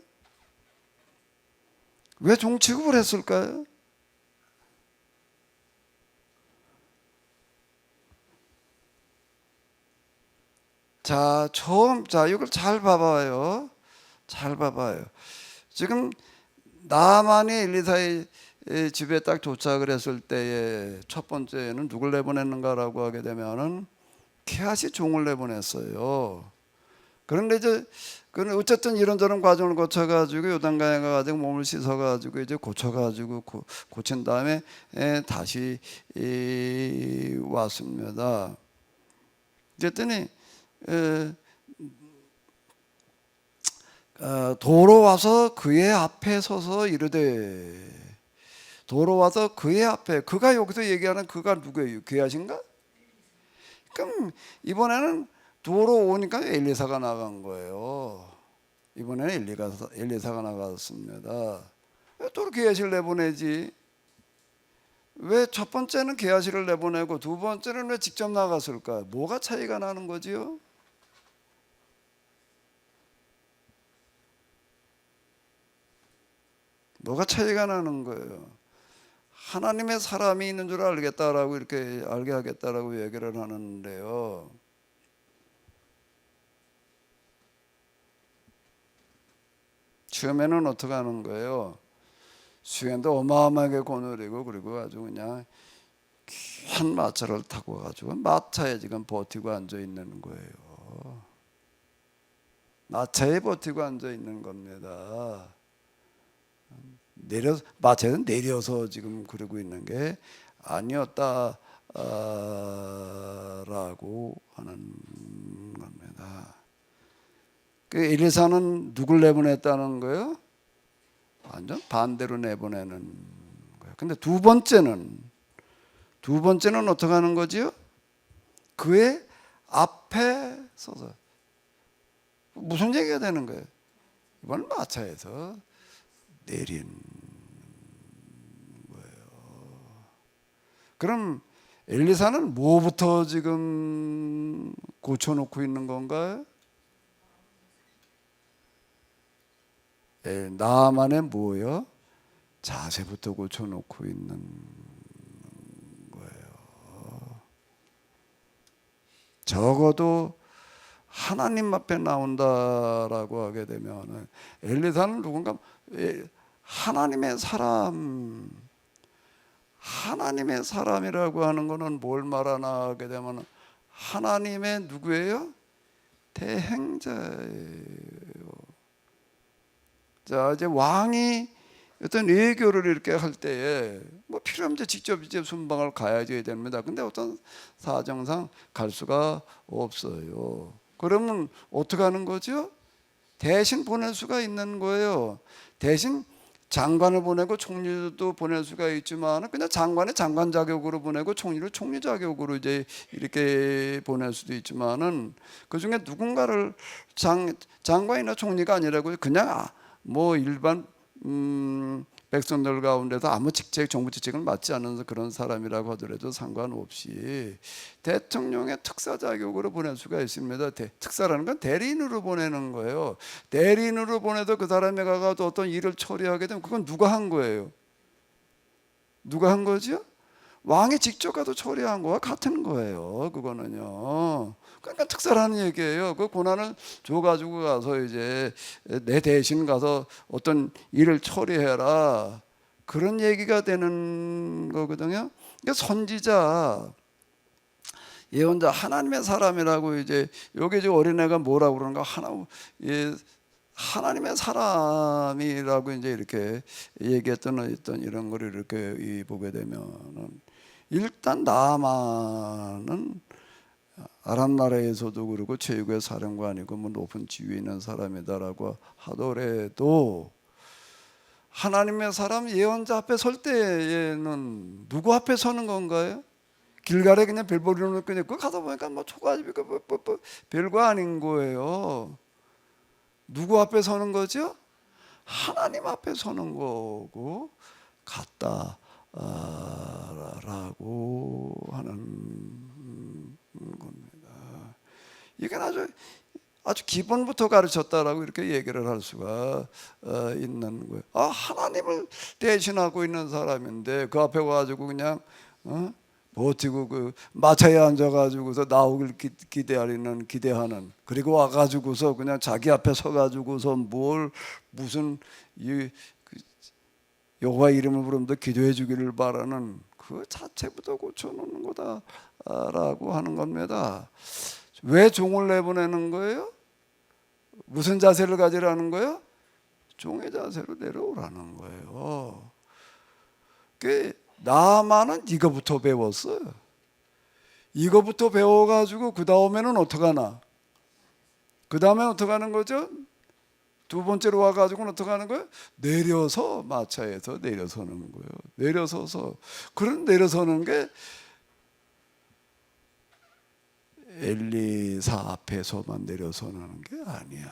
[SPEAKER 1] 왜 종 취급을 했을까요? 자, 이걸 잘 봐봐요. 잘 봐봐요. 지금 나만이 엘리사의 집에 딱 도착을 했을 때에 첫 번째는 누굴 내보냈는가라고 하게 되면은 게하시 종을 내보냈어요. 그런데 이제 어쨌든 이런저런 과정을 거쳐가지고 요단강에 가가지고 몸을 씻어가지고 이제 고쳐가지고 고친 다음에 다시 왔습니다. 그랬더니 도로 와서 그의 앞에 서서 이르되, 도로 와서 그의 앞에, 그가 여기서 얘기하는 그가 누구예요? 게하신가? 그럼 이번에는 도로 오니까 엘리사가 나간 거예요. 이번에는 엘리사가 나갔습니다. 왜 또 게하시를 내보내지? 왜 첫 번째는 게하시를 내보내고 두 번째는 왜 직접 나갔을까? 뭐가 차이가 나는 거지요? 뭐가 차이가 나는 거예요? 하나님의 사람이 있는 줄 알겠다라고 이렇게 알게 하겠다라고 얘기를 하는데요. 처음에는 어떻게 하는 거예요? 수행도 어마어마하게 고느리고 그리고 아주 그냥 귀한 마차를 타고 가지고 마차에 지금 버티고 앉아 있는 거예요. 마차에 버티고 앉아 있는 겁니다. 마차에서 내려서 지금 그러고 있는 게 아니었다라고 하는 겁니다. 그 엘리사는 누굴 내보냈다는 거예요? 완전 반대로 내보내는 거예요. 근데 두 번째는 어떻게 하는 거지요? 그의 앞에 서서 무슨 얘기가 되는 거예요? 이번 마차에서 내린 거예요. 그럼 엘리사는 뭐부터 지금 고쳐놓고 있는 건가요? 나만의 뭐요? 자세부터 고쳐놓고 있는 거예요. 적어도 하나님 앞에 나온다라고 하게 되면 엘리사는 누군가 하나님의 사람이라고 하는 것은 뭘 말하나 하게 되면 하나님의 누구예요? 대행자예요. 자, 이제 왕이 어떤 외교를 이렇게 할 때에 뭐 필요하면 직접 이제 순방을 가야지 됩니다. 근데 어떤 사정상 갈 수가 없어요. 그러면 어떻게 하는 거죠? 대신 보낼 수가 있는 거예요. 대신 장관을 보내고 총리도 보낼 수가 있지만 그냥 장관의 장관 자격으로 보내고 총리를 총리 자격으로 이제 이렇게 보낼 수도 있지만은 그 중에 누군가를 장관이나 총리가 아니라고 그냥 뭐 일반 백성들 가운데서 아무 정부 직책을 맡지 않는 그런 사람이라고 하더라도 상관없이 대통령의 특사 자격으로 보낼 수가 있습니다. 특사라는 건 대리인으로 보내는 거예요. 대리인으로 보내도 그 사람이 가서 어떤 일을 처리하게 되면 그건 누가 한 거예요? 누가 한 거죠? 왕이 직접 가도 처리한 거와 같은 거예요. 그거는요. 그러니까 특사라는 얘기예요. 그 고난을 줘가지고 가서 이제 내 대신 가서 어떤 일을 처리해라, 그런 얘기가 되는 거거든요. 그러니까 선지자, 예언자, 하나님의 사람이라고 이제 여기 이제 어린애가 뭐라고 그러는가, 하나님의 사람이라고 이제 이렇게 얘기했던 어떤 이런 걸 이렇게 보게 되면은, 일단 나아만은 아람 나라에서도 그러고 최고의 사령관이고 뭐 높은 지위에 있는 사람이다라고 하더라도 하나님의 사람 예언자 앞에 설 때에는 누구 앞에 서는 건가요? 길갈에 그냥 별보리 놓고 그거 가다 보니까 뭐 초가집이 별거 아닌 거예요. 누구 앞에 서는 거죠? 하나님 앞에 서는 거고 같다라고 하는 겁니다. 이게 아주 기본부터 가르쳤다라고 이렇게 얘기를 할 수가 있는 거예요. 하나님을 대신하고 있는 사람인데 그 앞에 와가지고 그냥 버티고 그 마차에 앉아가지고서 나오길 기대하는, 그리고 와가지고서 그냥 자기 앞에 서가지고서 무슨 여호와 이름을 부르면서 기도해 주기를 바라는 그 자체부터 고쳐놓는 거다라고 하는 겁니다. 왜 종을 내보내는 거예요? 무슨 자세를 가지라는 거예요? 종의 자세로 내려오라는 거예요. 나만은 이거부터 배웠어요. 이거부터 배워가지고 그 다음에는 어떡하나? 그 다음에 어떡하는 거죠? 두 번째로 와가지고는 어떡하는 거예요? 내려서 마차에서 내려서는 거예요. 내려서서, 그런 내려서는 게 엘리사 앞에서만 내려서는 게 아니야.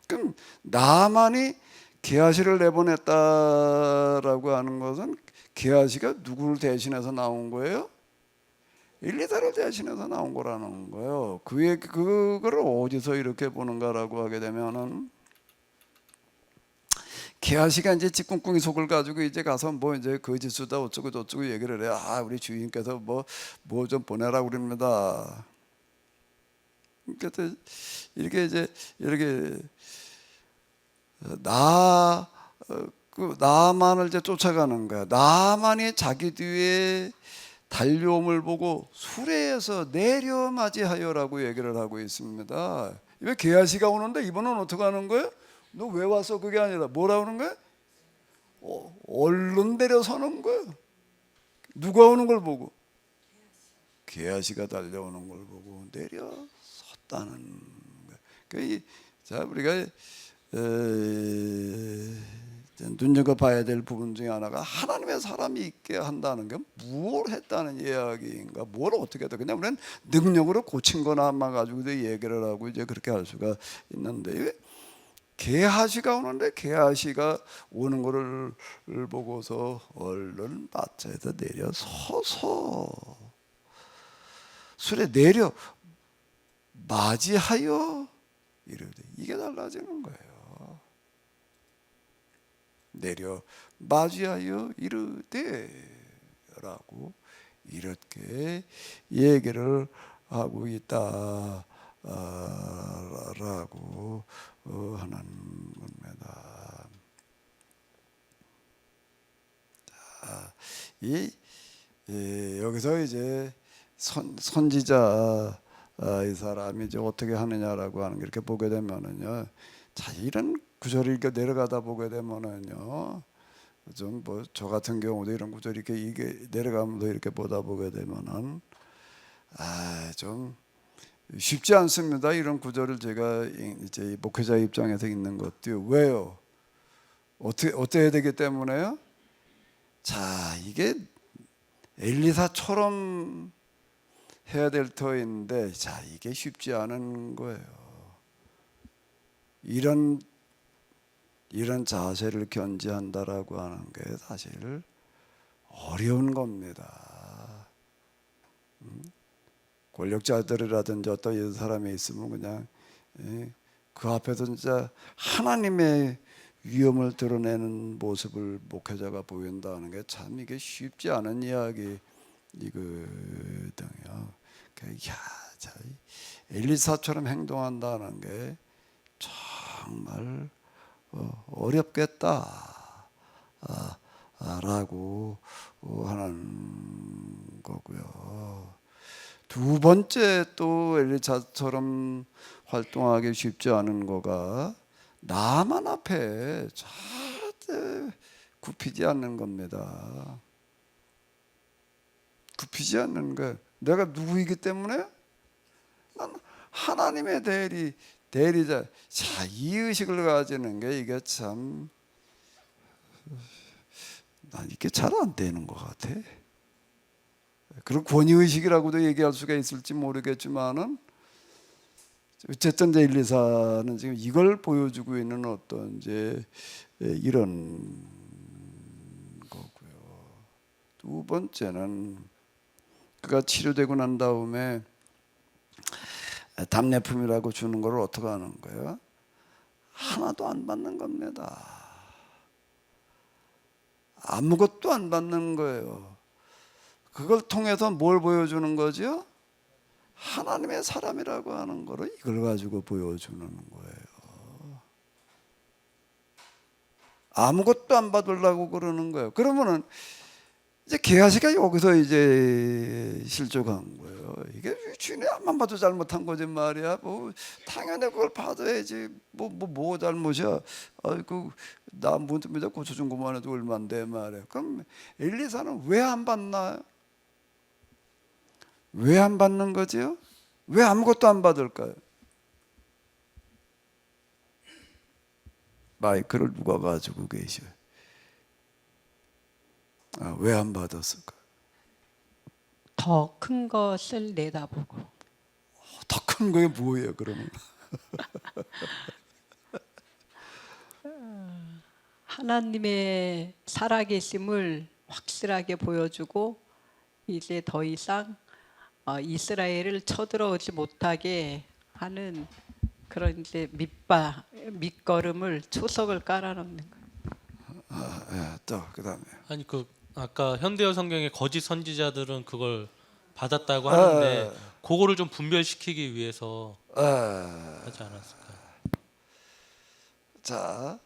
[SPEAKER 1] 그럼 나만이 게하시를 내보냈다라고 하는 것은 게하시가 누구를 대신해서 나온 거예요? 엘리사를 대신해서 나온 거라는 거예요. 그거를 어디서 이렇게 보는가라고 하게 되면은, 게하시가 이제 찌꿍꿍이 속을 가지고 이제 가서 뭐 이제 거짓수다 어쩌고 저쩌고 얘기를 해요. 우리 주인께서 뭐 좀 보내라고 그럽니다. 그래서 이렇게 나만을 이제 쫓아가는 거야. 나만이 자기 뒤에 달려옴을 보고 수레에서 내려 맞이하여라고 얘기를 하고 있습니다. 왜 게하시가 오는데 이번은 어떻게 하는 거예요? 너 왜 왔어? 그게 아니라 뭐라 그러는 거예요? 얼른 내려서는 거예요. 누가 오는 걸 보고? 게하시가 달려오는 걸 보고 내려섰다는 거예요. 자, 우리가 눈여겨봐야 될 부분 중에 하나가 하나님의 사람이 있게 한다는 게 뭘 했다는 이야기인가, 뭘 어떻게 했다. 그냥 우리는 능력으로 고친 거나만 가지고 얘기를 하고 이제 그렇게 할 수가 있는데, 게하시가 오는데 게하시가 오는 거를 보고서 얼른 마차에서 내려서서 술에 내려 맞이하여 이르되, 이게 달라지는 거예요. 내려 맞이하여 이르되라고 이렇게 얘기를 하고 있다라고 하는 겁니다. 자, 여기서 이제 선지자 이 사람이 이제 어떻게 하느냐라고 하는 게 이렇게 보게 되면은요, 자, 이런 구절을 이렇게 내려가다 보게 되면은요, 좀 뭐 저 같은 경우도 이런 구절 이게 내려가면서 이렇게 보다 보게 되면은 좀 쉽지 않습니다. 이런 구절을 제가 이제 목회자 입장에서 읽는 것도요. 왜요? 어떻게 해야 되기 때문에요? 자, 이게 엘리사처럼 해야 될 터인데, 자, 이게 쉽지 않은 거예요. 이런 자세를 견지한다라고 하는 게 사실 어려운 겁니다. 권력자들이라든지 어떤 사람이 있으면 그냥 그 앞에서 진짜 하나님의 위험을 드러내는 모습을 목회자가 보인다는 게 참 이게 쉽지 않은 이야기이거든요. 자, 엘리사처럼 행동한다는 게 정말 어렵겠다 라고 하는 거고요. 두 번째 또 엘리사처럼 활동하기 쉽지 않은 거가 나만 앞에 절대 굽히지 않는 겁니다. 굽히지 않는 거예요. 내가 누구이기 때문에 난 하나님의 대리자. 자, 이 의식을 가지는 게 이게 참 난 이게 잘 안 되는 것 같아. 그리고 권위의식이라고도 얘기할 수가 있을지 모르겠지만은 어쨌든 이제 1, 2, 4는 지금 이걸 보여주고 있는 어떤 이제 이런 거고요. 두 번째는 그가 치료되고 난 다음에 답례품이라고 주는 걸 어떻게 하는 거예요? 하나도 안 받는 겁니다. 아무것도 안 받는 거예요. 그걸 통해서 뭘 보여주는 거죠? 하나님의 사람이라고 하는 거를 이걸 가지고 보여주는 거예요. 아무것도 안 받으려고 그러는 거예요. 그러면은 이제 게하시가 여기서 이제 실족한 거예요. 이게 주인이 앞만 봐도 잘못한 거지 말이야. 뭐 당연히 그걸 받아야지. 뭐 잘못이야. 아이고 나 문득문득 고쳐준 것만 해도 얼마인데 말이야. 그럼 엘리사는 왜 안 받나요? 왜 안 받는 거지요? 왜 아무것도 안 받을까요? 마이크를 누가 가지고 계셔요? 왜 안 받았을까요?
[SPEAKER 6] 더 큰 것을 내다보고.
[SPEAKER 1] 더 큰 거에 뭐예요, 그러면?
[SPEAKER 6] 하나님의 살아계심을 확실하게 보여주고 이제 더 이상 이스라엘을 쳐들어오지 못하게 하는 그런 이제 밑거름을 초석을 깔아놓는 거예요.
[SPEAKER 1] 또 그다음에
[SPEAKER 5] 아니 그 아까 현대어 성경의 거짓 선지자들은 그걸 받았다고 하는데 그거를 좀 분별시키기 위해서 하지 않았을까요?
[SPEAKER 1] 자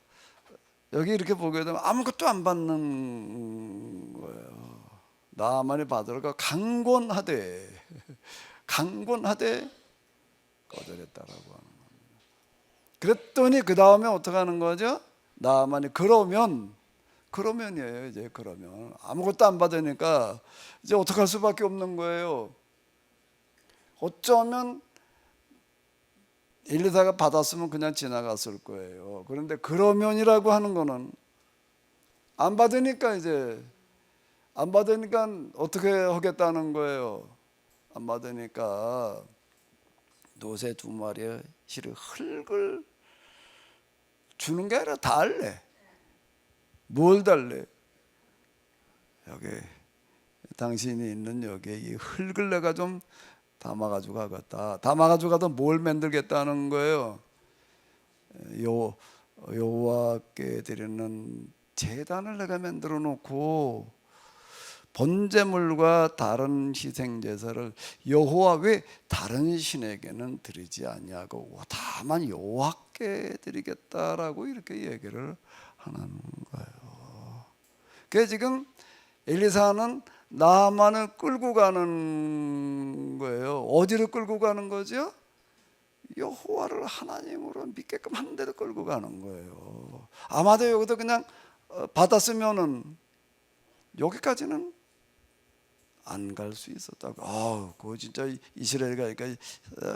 [SPEAKER 1] 여기 이렇게 보게 되면 아무것도 안 받는 거예요. 나만이 받으라고 강권하되 거절했다라고 하는 겁니다. 그랬더니 그 다음에 어떻게 하는 거죠? 나만이 그러면이에요. 이제 그러면 아무것도 안 받으니까 이제 어떻게 할 수밖에 없는 거예요. 어쩌면 엘리사가 받았으면 그냥 지나갔을 거예요. 그런데 그러면이라고 하는 거는 안 받으니까 어떻게 하겠다는 거예요. 안 받으니까 노새 2마리의 실을 흙을 주는 게 아니라 달래. 뭘 달래? 여기 당신이 있는 여기에 이 흙을 내가 좀 담아가지고 가겠다. 담아가지고 가서 뭘 만들겠다는 거예요? 여호와께 드리는 제단을 내가 만들어 놓고 번제물과 다른 희생 제사를 여호와 외 다른 신에게는 드리지 아니하고 다만 여호와께 드리겠다라고 이렇게 얘기를 하는 거예요. 그래서 지금 엘리사는 나만을 끌고 가는 거예요. 어디로 끌고 가는 거죠? 여호와를 하나님으로 믿게끔 하는 데로 끌고 가는 거예요. 아마도 여기도 그냥 받았으면은 여기까지는 안 갈 수 있었다고. 그거 진짜 이스라엘 가니까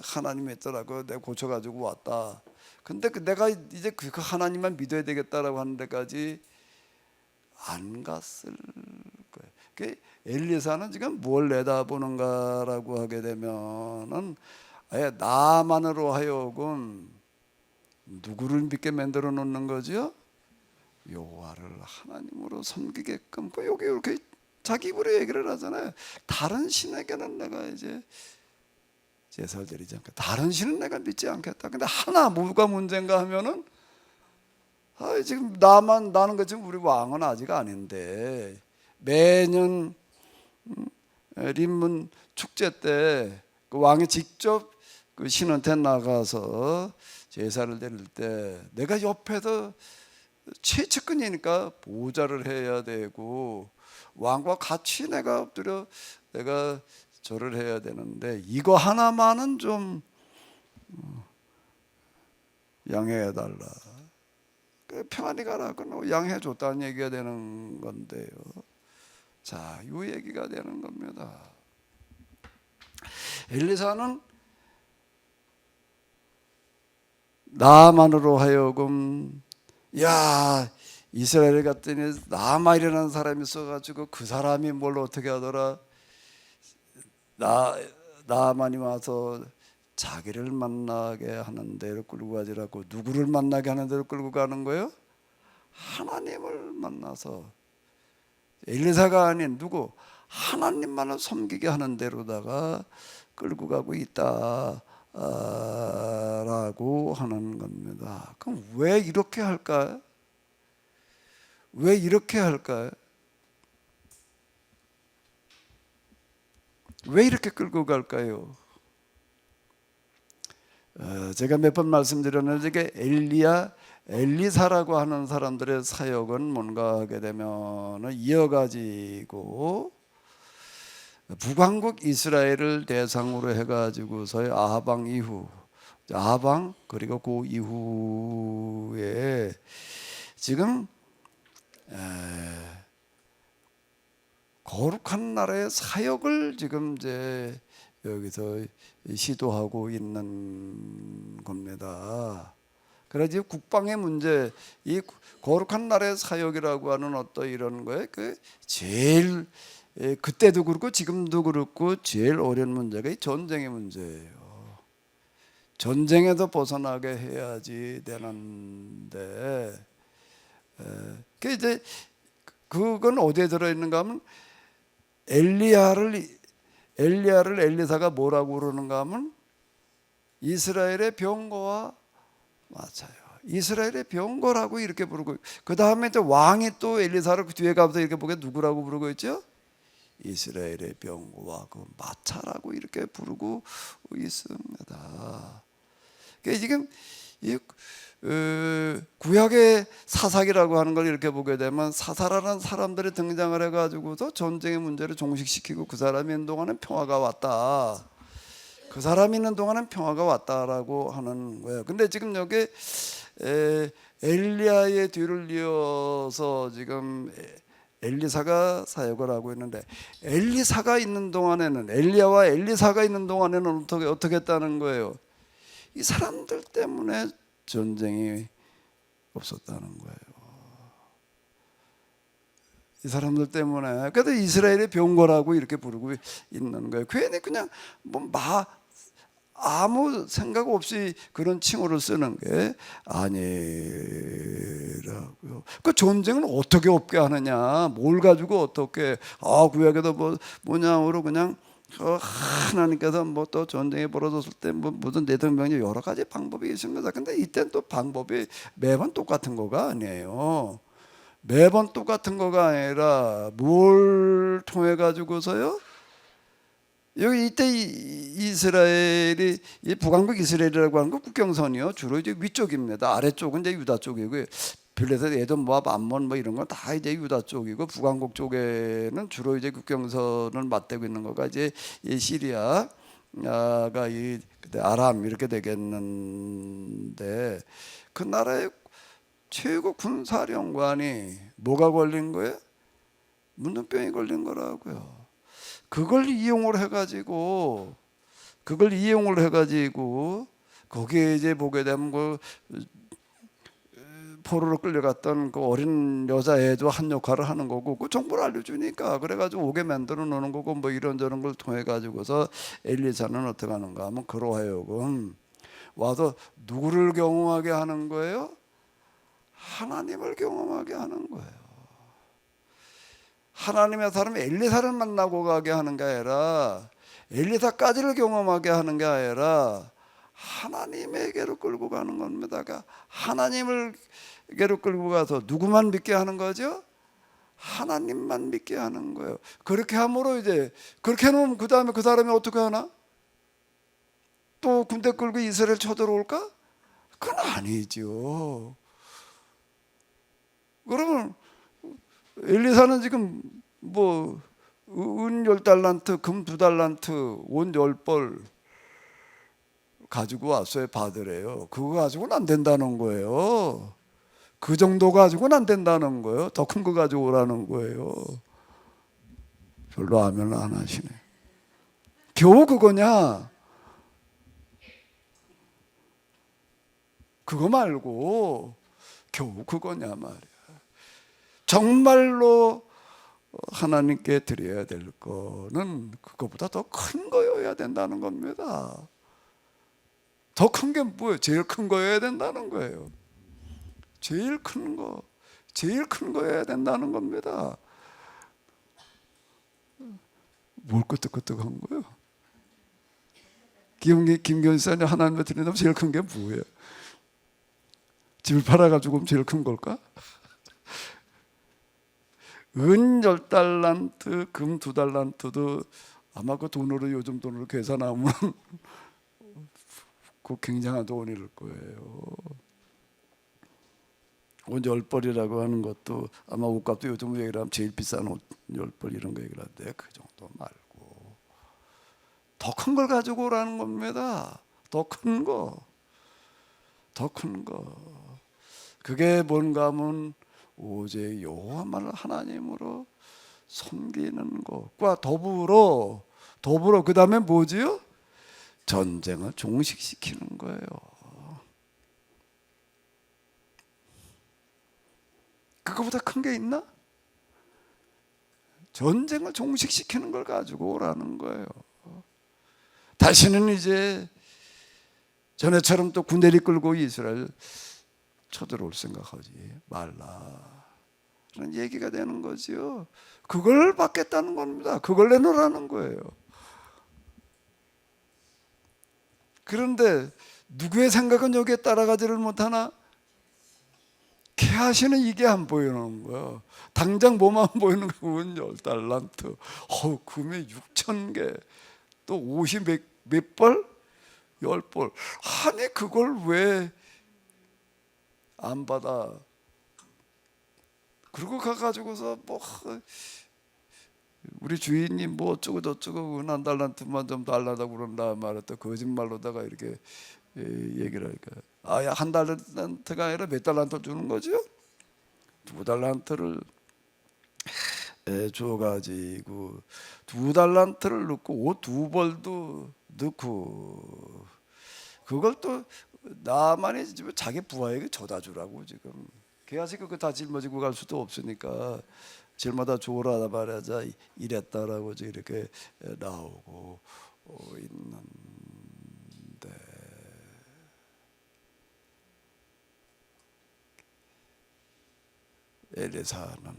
[SPEAKER 1] 하나님 했더라고. 내가 고쳐가지고 왔다. 근데 내가 이제 그 하나님만 믿어야 되겠다라고 하는 데까지 안 갔을 거예요. 그 엘리사는 지금 뭘 내다보는가라고 하게 되면은 아예 나만으로 하여금 누구를 믿게 만들어 놓는 거죠? 여호와를 하나님으로 섬기게끔. 여기 이렇게 자기 입으로 얘기를 하잖아요. 다른 신에게는 내가 이제 제사를 드리지 않겠다. 다른 신은 내가 믿지 않겠다. 근데 하나 뭐가 문제인가 하면은 지금 나는 거 지금 우리 왕은 아직 아닌데 매년 림문 축제 때 그 왕이 직접 그 신한테 나가서 제사를 드릴 때 내가 옆에서 최측근이니까 보좌를 해야 되고 왕과 같이 내가 엎드려 내가 절을 해야 되는데 이거 하나만은 좀 양해해 달라. 평안히 가라고 양해 줬다는 얘기가 되는 건데요. 자, 이 얘기가 되는 겁니다. 엘리사는 나만으로 하여금 야 이스라엘 갔더니 나만이라는 사람이 있어가지고 그 사람이 뭘 어떻게 하더라 나만이 와서 자기를 만나게 하는 데로 끌고 가지라고. 누구를 만나게 하는 데로 끌고 가는 거예요? 하나님을 만나서. 엘리사가 아닌 누구? 하나님만을 섬기게 하는 데로다가 끌고 가고 있다 라고 하는 겁니다. 그럼 왜 이렇게 할까요? 왜 이렇게 할까요? 왜 이렇게 끌고 갈까요? 제가 몇 번 말씀드렸는데 이게 엘리사라고 하는 사람들의 사역은 뭔가 하게 되면 이어가지고 북왕국 이스라엘을 대상으로 해가지고서의 아하방 이후, 아하방 그리고 그 이후에 지금 거룩한 나라의 사역을 지금 이제 여기서 시도하고 있는 겁니다. 그래서 국방의 문제, 이 거룩한 나라의 사역이라고 하는 어떤 이런 거에 그 제일 그때도 그렇고 지금도 그렇고 제일 어려운 문제가 이 전쟁의 문제예요. 전쟁에서 벗어나게 해야지 되는데, 그 이제 그건 어디에 들어 있는가 하면 엘리야를 엘리사가 뭐라고 그러는가 하면 이스라엘의 병거와 맞아요. 이스라엘의 병거라고 이렇게 부르고, 그 다음에 또 왕이 또 엘리사를 그 뒤에 가서 이렇게 보게 누구라고 부르고 있죠? 이스라엘의 병거와 그 마차라고 이렇게 부르고 있습니다. 그러니까 지금 이 구약의 사사기라고 하는 걸 이렇게 보게 되면 사사라는 사람들이 등장을 해가지고서 전쟁의 문제를 종식시키고 그 사람이 있는 동안은 평화가 왔다. 그 사람이 있는 동안은 평화가 왔다라고 하는 거예요. 근데 지금 여기 엘리야의 뒤를 이어서 지금 엘리사가 사역을 하고 있는데, 엘리사가 있는 동안에는, 엘리야와 엘리사가 있는 동안에는 어떻게 했다는 거예요? 이 사람들 때문에 전쟁이 없었다는 거예요. 이 사람들 때문에. 그래도 이스라엘의 병거라고 이렇게 부르고 있는 거예요. 괜히 그냥 아무 생각 없이 그런 칭호를 쓰는 게 아니라고요. 그 전쟁을 어떻게 없게 하느냐, 뭘 가지고 어떻게 구약에도 뭐냐으로 그냥 하나님께서 뭐 또 전쟁이 벌어졌을 때 무슨 내동병이 여러 가지 방법이 있습니다. 근데 이때는 또 방법이 매번 똑같은 거가 아니에요. 매번 똑같은 거가 아니라 뭘 통해 가지고서요? 여기 이때 이스라엘이 이 북왕국 이스라엘이라고 하는 거 국경선이요. 주로 이제 위쪽입니다. 아래쪽은 이제 유다 쪽이고, 빌레셋, 에돔, 모압, 암몬 뭐 이런 건 다 이제 유다 쪽이고, 북왕국 쪽에는 주로 이제 국경선을 맞대고 있는 거가 이제 이 시리아가 이 그때 아람 이렇게 되겠는데, 그 나라의 최고 군사령관이 뭐가 걸린 거예요? 문둥병이 걸린 거라고요. 그걸 이용을 해가지고 거기에 이제 보게 되면 그 포로로 끌려갔던 그 어린 여자애도 한 역할을 하는 거고, 그 정보를 알려주니까 그래가지고 오게 만들어 놓는 거고, 뭐 이런저런 걸 통해 가지고서 엘리사는 어떻게 하는가 하면 그로 하여금 와서 누구를 경험하게 하는 거예요? 하나님을 경험하게 하는 거예요. 하나님의 사람 엘리사를 만나고 가게 하는 게 아니라, 엘리사까지를 경험하게 하는 게 아니라 하나님에게로 끌고 가는 겁니다. 그러니까 하나님을게로 끌고 가서 누구만 믿게 하는 거죠? 하나님만 믿게 하는 거예요. 그렇게 함으로 이제 그렇게 해놓으면 그 다음에 그 사람이 어떻게 하나? 또 군대 끌고 이스라엘 쳐들어올까? 그건 아니죠. 그러면 엘리사는 지금 뭐 은 10달란트, 금 2달란트, 원 10벌 가지고 왔어요. 받으래요. 그거 가지고는 안 된다는 거예요. 그 정도 가지고는 안 된다는 거예요. 더 큰 거 가지고 오라는 거예요. 별로 아멘을 안 하시네. 겨우 그거냐? 그거 말고 겨우 그거냐 말이야. 정말로 하나님께 드려야 될 거는 그거보다 더 큰 거여야 된다는 겁니다. 더 큰 게 뭐예요? 제일 큰 거여야 된다는 거예요. 제일 큰 거, 제일 큰 거여야 된다는 겁니다. 뭘 끄떡끄떡한 거예요? 김견사님 하나님께 드린다면 제일 큰 게 뭐예요? 집을 팔아가지고 제일 큰 걸까? 은 10달란트, 금 2달란트도 아마 그 돈으로 요즘 돈으로 계산하면 그 굉장한 돈일 거예요. 옷 10벌이라고 하는 것도 아마 옷값도 요즘 얘기를 하면 제일 비싼 옷 10벌 이런 거 얘기를 하는데 그 정도 말고 더 큰 걸 가지고 오라는 겁니다. 더 큰 거. 더 큰 거. 그게 뭔가 하면 오직 여호와만을 하나님으로 섬기는 것과 더불어 그 다음에 뭐지요? 전쟁을 종식시키는 거예요. 그거보다 큰 게 있나? 전쟁을 종식시키는 걸 가지고 오라는 거예요. 다시는 이제 전에처럼 또 군대를 끌고 이스라엘 쳐들어올 생각하지 말라. 그런 얘기가 되는 거지요. 그걸 받겠다는 겁니다. 그걸 내놓으라는 거예요. 그런데 누구의 생각은 여기에 따라가지를 못하나? 개하시는 이게 안 보이는 거예요. 당장 뭐만 보이는 건 10달란트. 금이 6,000개. 또 옷이 몇 벌? 10벌. 아니 그걸 왜 안 받아? 그리고 가가지고서 뭐 우리 주인이 뭐 어쩌고 저쩌고 은 1달란트만 좀 달라고 그런다 말했다. 거짓말로다가 이렇게 얘기를 하니까 아야 1달란트가 아니라 몇 달란트 주는 거죠? 2달란트를 줘가지고 2달란트를 넣고 옷 2벌도 넣고 그걸 또 나만이 자기 부하에게 줘다 주라고 지금 걔아직 그거 다 짊어지고 갈 수도 없으니까 жил마다 줘라 말하자 이랬다라고 이렇게 나오고 있는데 엘리사는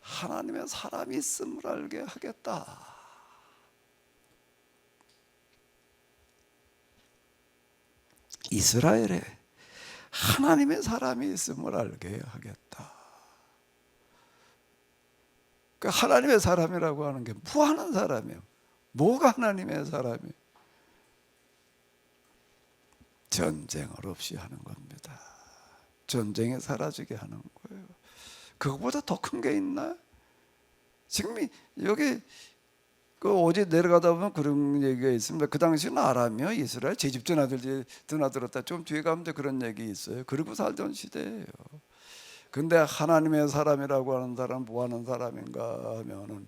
[SPEAKER 1] 하나님의 사람이 있음을 알게 하겠다. 이스라엘에 하나님의 사람이 있음을 알게 하겠다. 그러니까 하나님의 사람이라고 하는 게 뭐 하는 사람이에요? 뭐가 하나님의 사람이에요? 전쟁을 없이 하는 겁니다. 전쟁에 사라지게 하는 거예요. 그거보다 더 큰 게 있나? 지금 여기 그 어제 내려가다 보면 그런 얘기가 있습니다. 그 당시는 아람이요, 이스라엘 제집 드나들었다. 좀 뒤에 가면 그런 얘기 있어요. 그러고 살던 시대예요. 근데 하나님의 사람이라고 하는 사람 뭐 하는 사람인가 하면은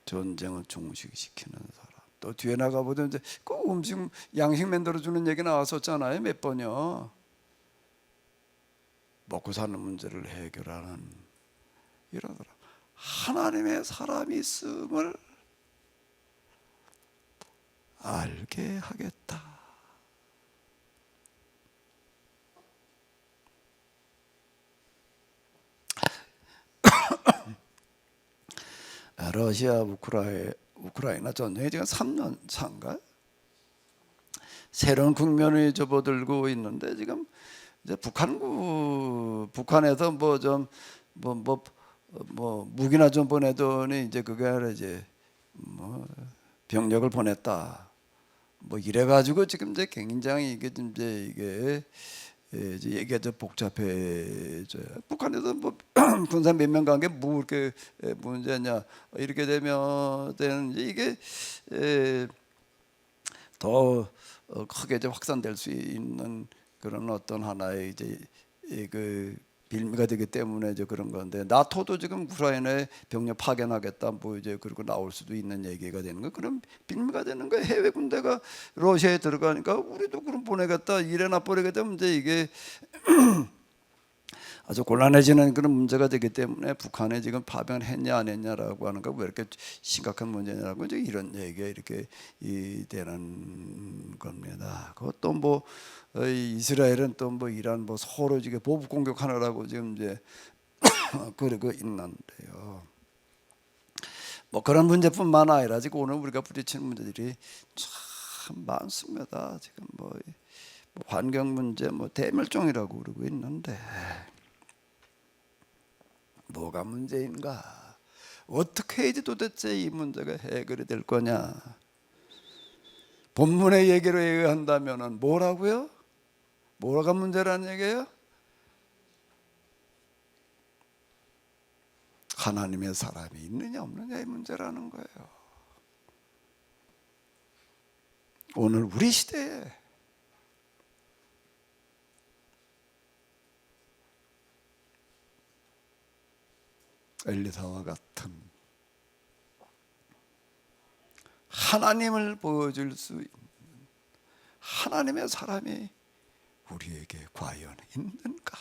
[SPEAKER 1] 전쟁을 종식시키는 사람. 또 뒤에 나가 보면 이제 그 음식 양식 만들어 주는 얘기 나왔었잖아요. 몇 번요. 먹고 사는 문제를 해결하는 이런 사람. 하나님의 사람이 있음을 알게 하겠다. 러시아 우크라이나 전쟁이 지금 3년 차인가? 새로운 국면을 접어들고 있는데 지금 이제 북한에서 무기나 좀 보내더니 이제 그게 아니라 이제 뭐 병력을 보냈다. 뭐 이래 가지고 지금 이제 굉장히 이게 이제 얘기가 좀 복잡해져요. 북한에서 뭐 군사 몇 명 간 게 뭐 이렇게 문제냐 이렇게 되면 이게 더 크게 이제 확산될 수 있는 그런 어떤 하나의 이제 그 빌미가 되기 때문에 이제 그런 건데, 나토도 지금 우크라이나에 병력 파견하겠다 뭐 이제 그리고 나올 수도 있는 얘기가 되는 거, 그런 빌미가 되는 거예요. 해외 군대가 러시아에 들어가니까 우리도 그럼 보내겠다, 이래나 보내겠다. 이제 이게 아주 곤란해지는 그런 문제가 되기 때문에 북한에 지금 파병을 했냐 안 했냐라고 하는 거 왜 이렇게 심각한 문제냐라고 이제 이런 얘기가 이렇게 되는 겁니다. 그것도 뭐 이스라엘은 또 뭐 이란 뭐 서로 지금 보복 공격하느라고 지금 이제 그러고 있는데요. 뭐 그런 문제뿐만 아니라 지금 오늘 우리가 부딪히는 문제들이 참 많습니다. 지금 뭐 환경 문제, 뭐 대멸종이라고 그러고 있는데 뭐가 문제인가? 어떻게 해야지 도대체 이 문제가 해결이 될 거냐? 본문의 얘기로 얘기한다면은 뭐라고요? 뭐가 문제라는 얘기예요? 하나님의 사람이 있느냐 없느냐의 문제라는 거예요. 오늘 우리 시대에 엘리사와 같은 하나님을 보여줄 수 있는 하나님의 사람이 우리에게 과연 있는가?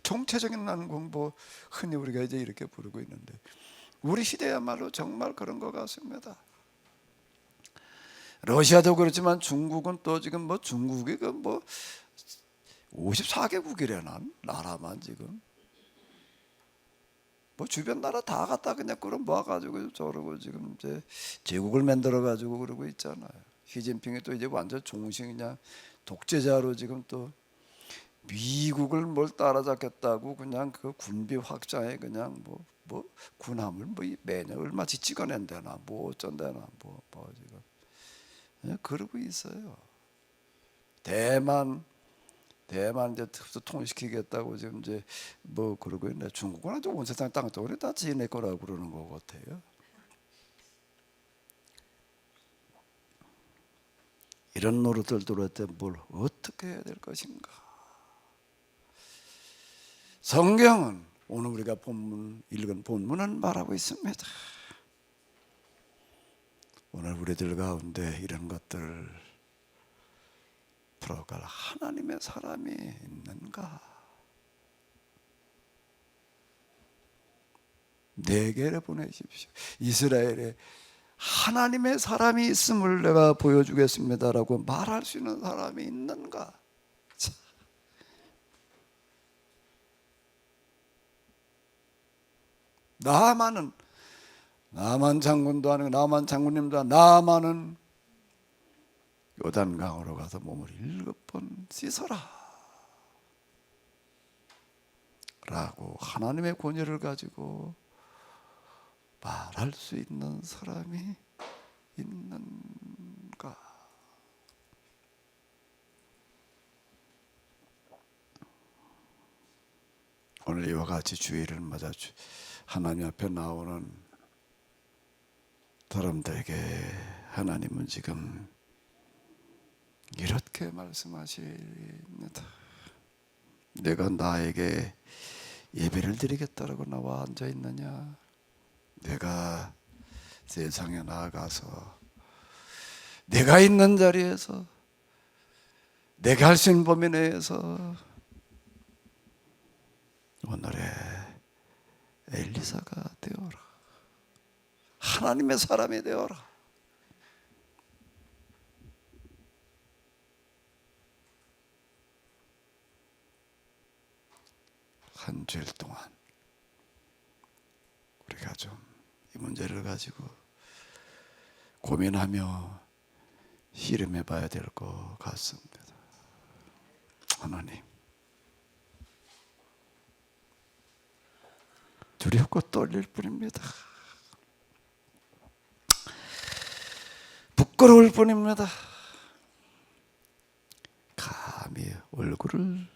[SPEAKER 1] 총체적인 난공, 뭐 흔히 우리가 이제 이렇게 부르고 있는데, 우리 시대야말로 정말 그런 것 같습니다. 러시아도 그렇지만 중국은 또 지금 뭐 중국이 그 뭐 54개국이래나 나라만 지금 뭐 주변 나라 다 갖다 그냥 끌어 모아가지고 저러고 지금 이제 제국을 만들어 가지고 그러고 있잖아요. 시진핑이 또 이제 완전 종신 그냥 독재자로 지금 또 미국을 뭘 따라잡겠다고 그냥 그 군비 확장에 그냥 뭐 군함을 뭐 매년 얼마치 찍어낸다나 뭐 어쩐다나 뭐 지금 그러고 있어요. 대만 이제 통일시키겠다고 지금 이제 뭐 그러고 있네. 중국은 아주 온 세상 땅덩어리 다 지네 거라고 그러는 것 같아요. 이런 노릇들 들어올 때 뭘 어떻게 해야 될 것인가? 성경은 오늘 우리가 읽은 본문은 말하고 있습니다. 오늘 우리들 가운데 이런 것들을 풀어갈 하나님의 사람이 있는가? 네개를 보내십시오. 이스라엘에 하나님의 사람이 있음을 내가 보여주겠습니다라고 말할 수 있는 사람이 있는가? 나만 장군도 아니고 나만 장군님도 아니고 나만은 요단강으로 가서 몸을 7번 씻어라 라고 하나님의 권위를 가지고 말할 수 있는 사람이 있는가? 오늘 이와 같이 주일을 맞아 하나님 앞에 나오는 사람들에게 하나님은 지금 이렇게 말씀하십니다. 내가 나에게 예배를 드리겠다라고 나와 앉아 있느냐? 내가 세상에 나아가서 내가 있는 자리에서 내가 할 수 있는 범위 내에서 오늘의 엘리사가 되어라. 하나님의 사람이 되어라. 한 주일 동안 우리가 우리가 좀 이 문제를 가지고 고민하며 씨름해 봐야 될 것 같습니다. 하나님, 두렵고 떨릴 뿐입니다. 부끄러울 뿐입니다. 감히 얼굴을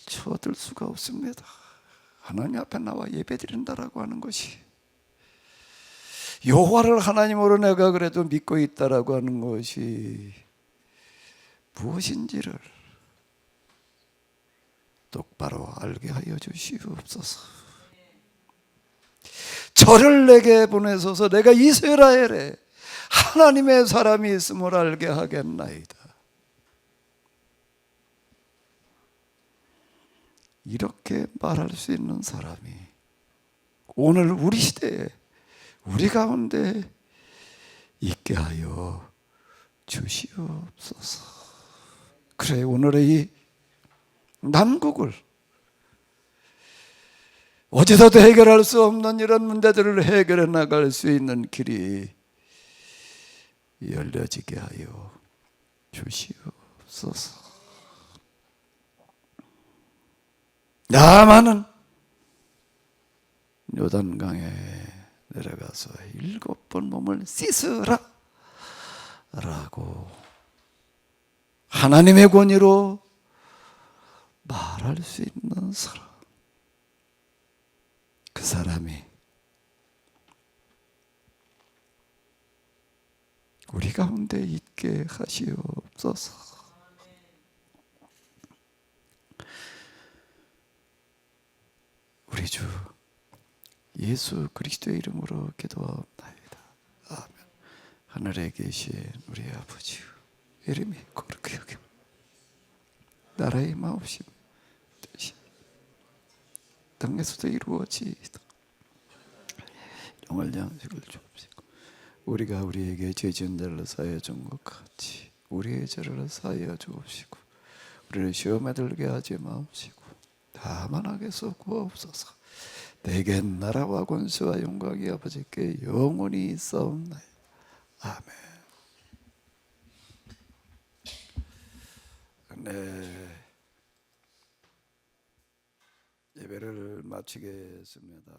[SPEAKER 1] 쳐들 수가 없습니다. 하나님 앞에 나와 예배드린다라고 하는 것이, 여호와를 하나님으로 내가 그래도 믿고 있다라고 하는 것이 무엇인지를 똑바로 알게 하여 주시옵소서. 저를 내게 보내소서. 내가 이스라엘에 하나님의 사람이 있음을 알게 하겠나이다. 이렇게 말할 수 있는 사람이 오늘 우리 시대에 우리 가운데 있게 하여 주시옵소서. 그래, 오늘의 이 난국을, 어디서도 해결할 수 없는 이런 문제들을 해결해 나갈 수 있는 길이 열려지게 하여 주시옵소서. 나만은 요단강에 내려가서 7번 몸을 씻으라 라고 하나님의 권위로 말할 수 있는 사람, 그 사람이 우리 가운데 있게 하시옵소서. 우리 주 예수 그리스도의 이름으로 기도하옵나이다. 아멘. 하늘에 계신 우리 아버지여, 이름이 거룩히 여김, 나라의 마옵심 뜻이 땅에서도 이루어지이다. 영원한 양식을 주옵시고, 우리가 우리에게 죄 지은 자를 사하여 준 것 같이 우리의 죄를 사하여 주옵시고, 우리를 시험에 들게 하지 마옵시고 다만 악에서 구하옵소서. 내겐 나라와 권세와 영광이 아버지께 영원히 있사옵나이다. 아멘. 네, 예배를 마치겠습니다.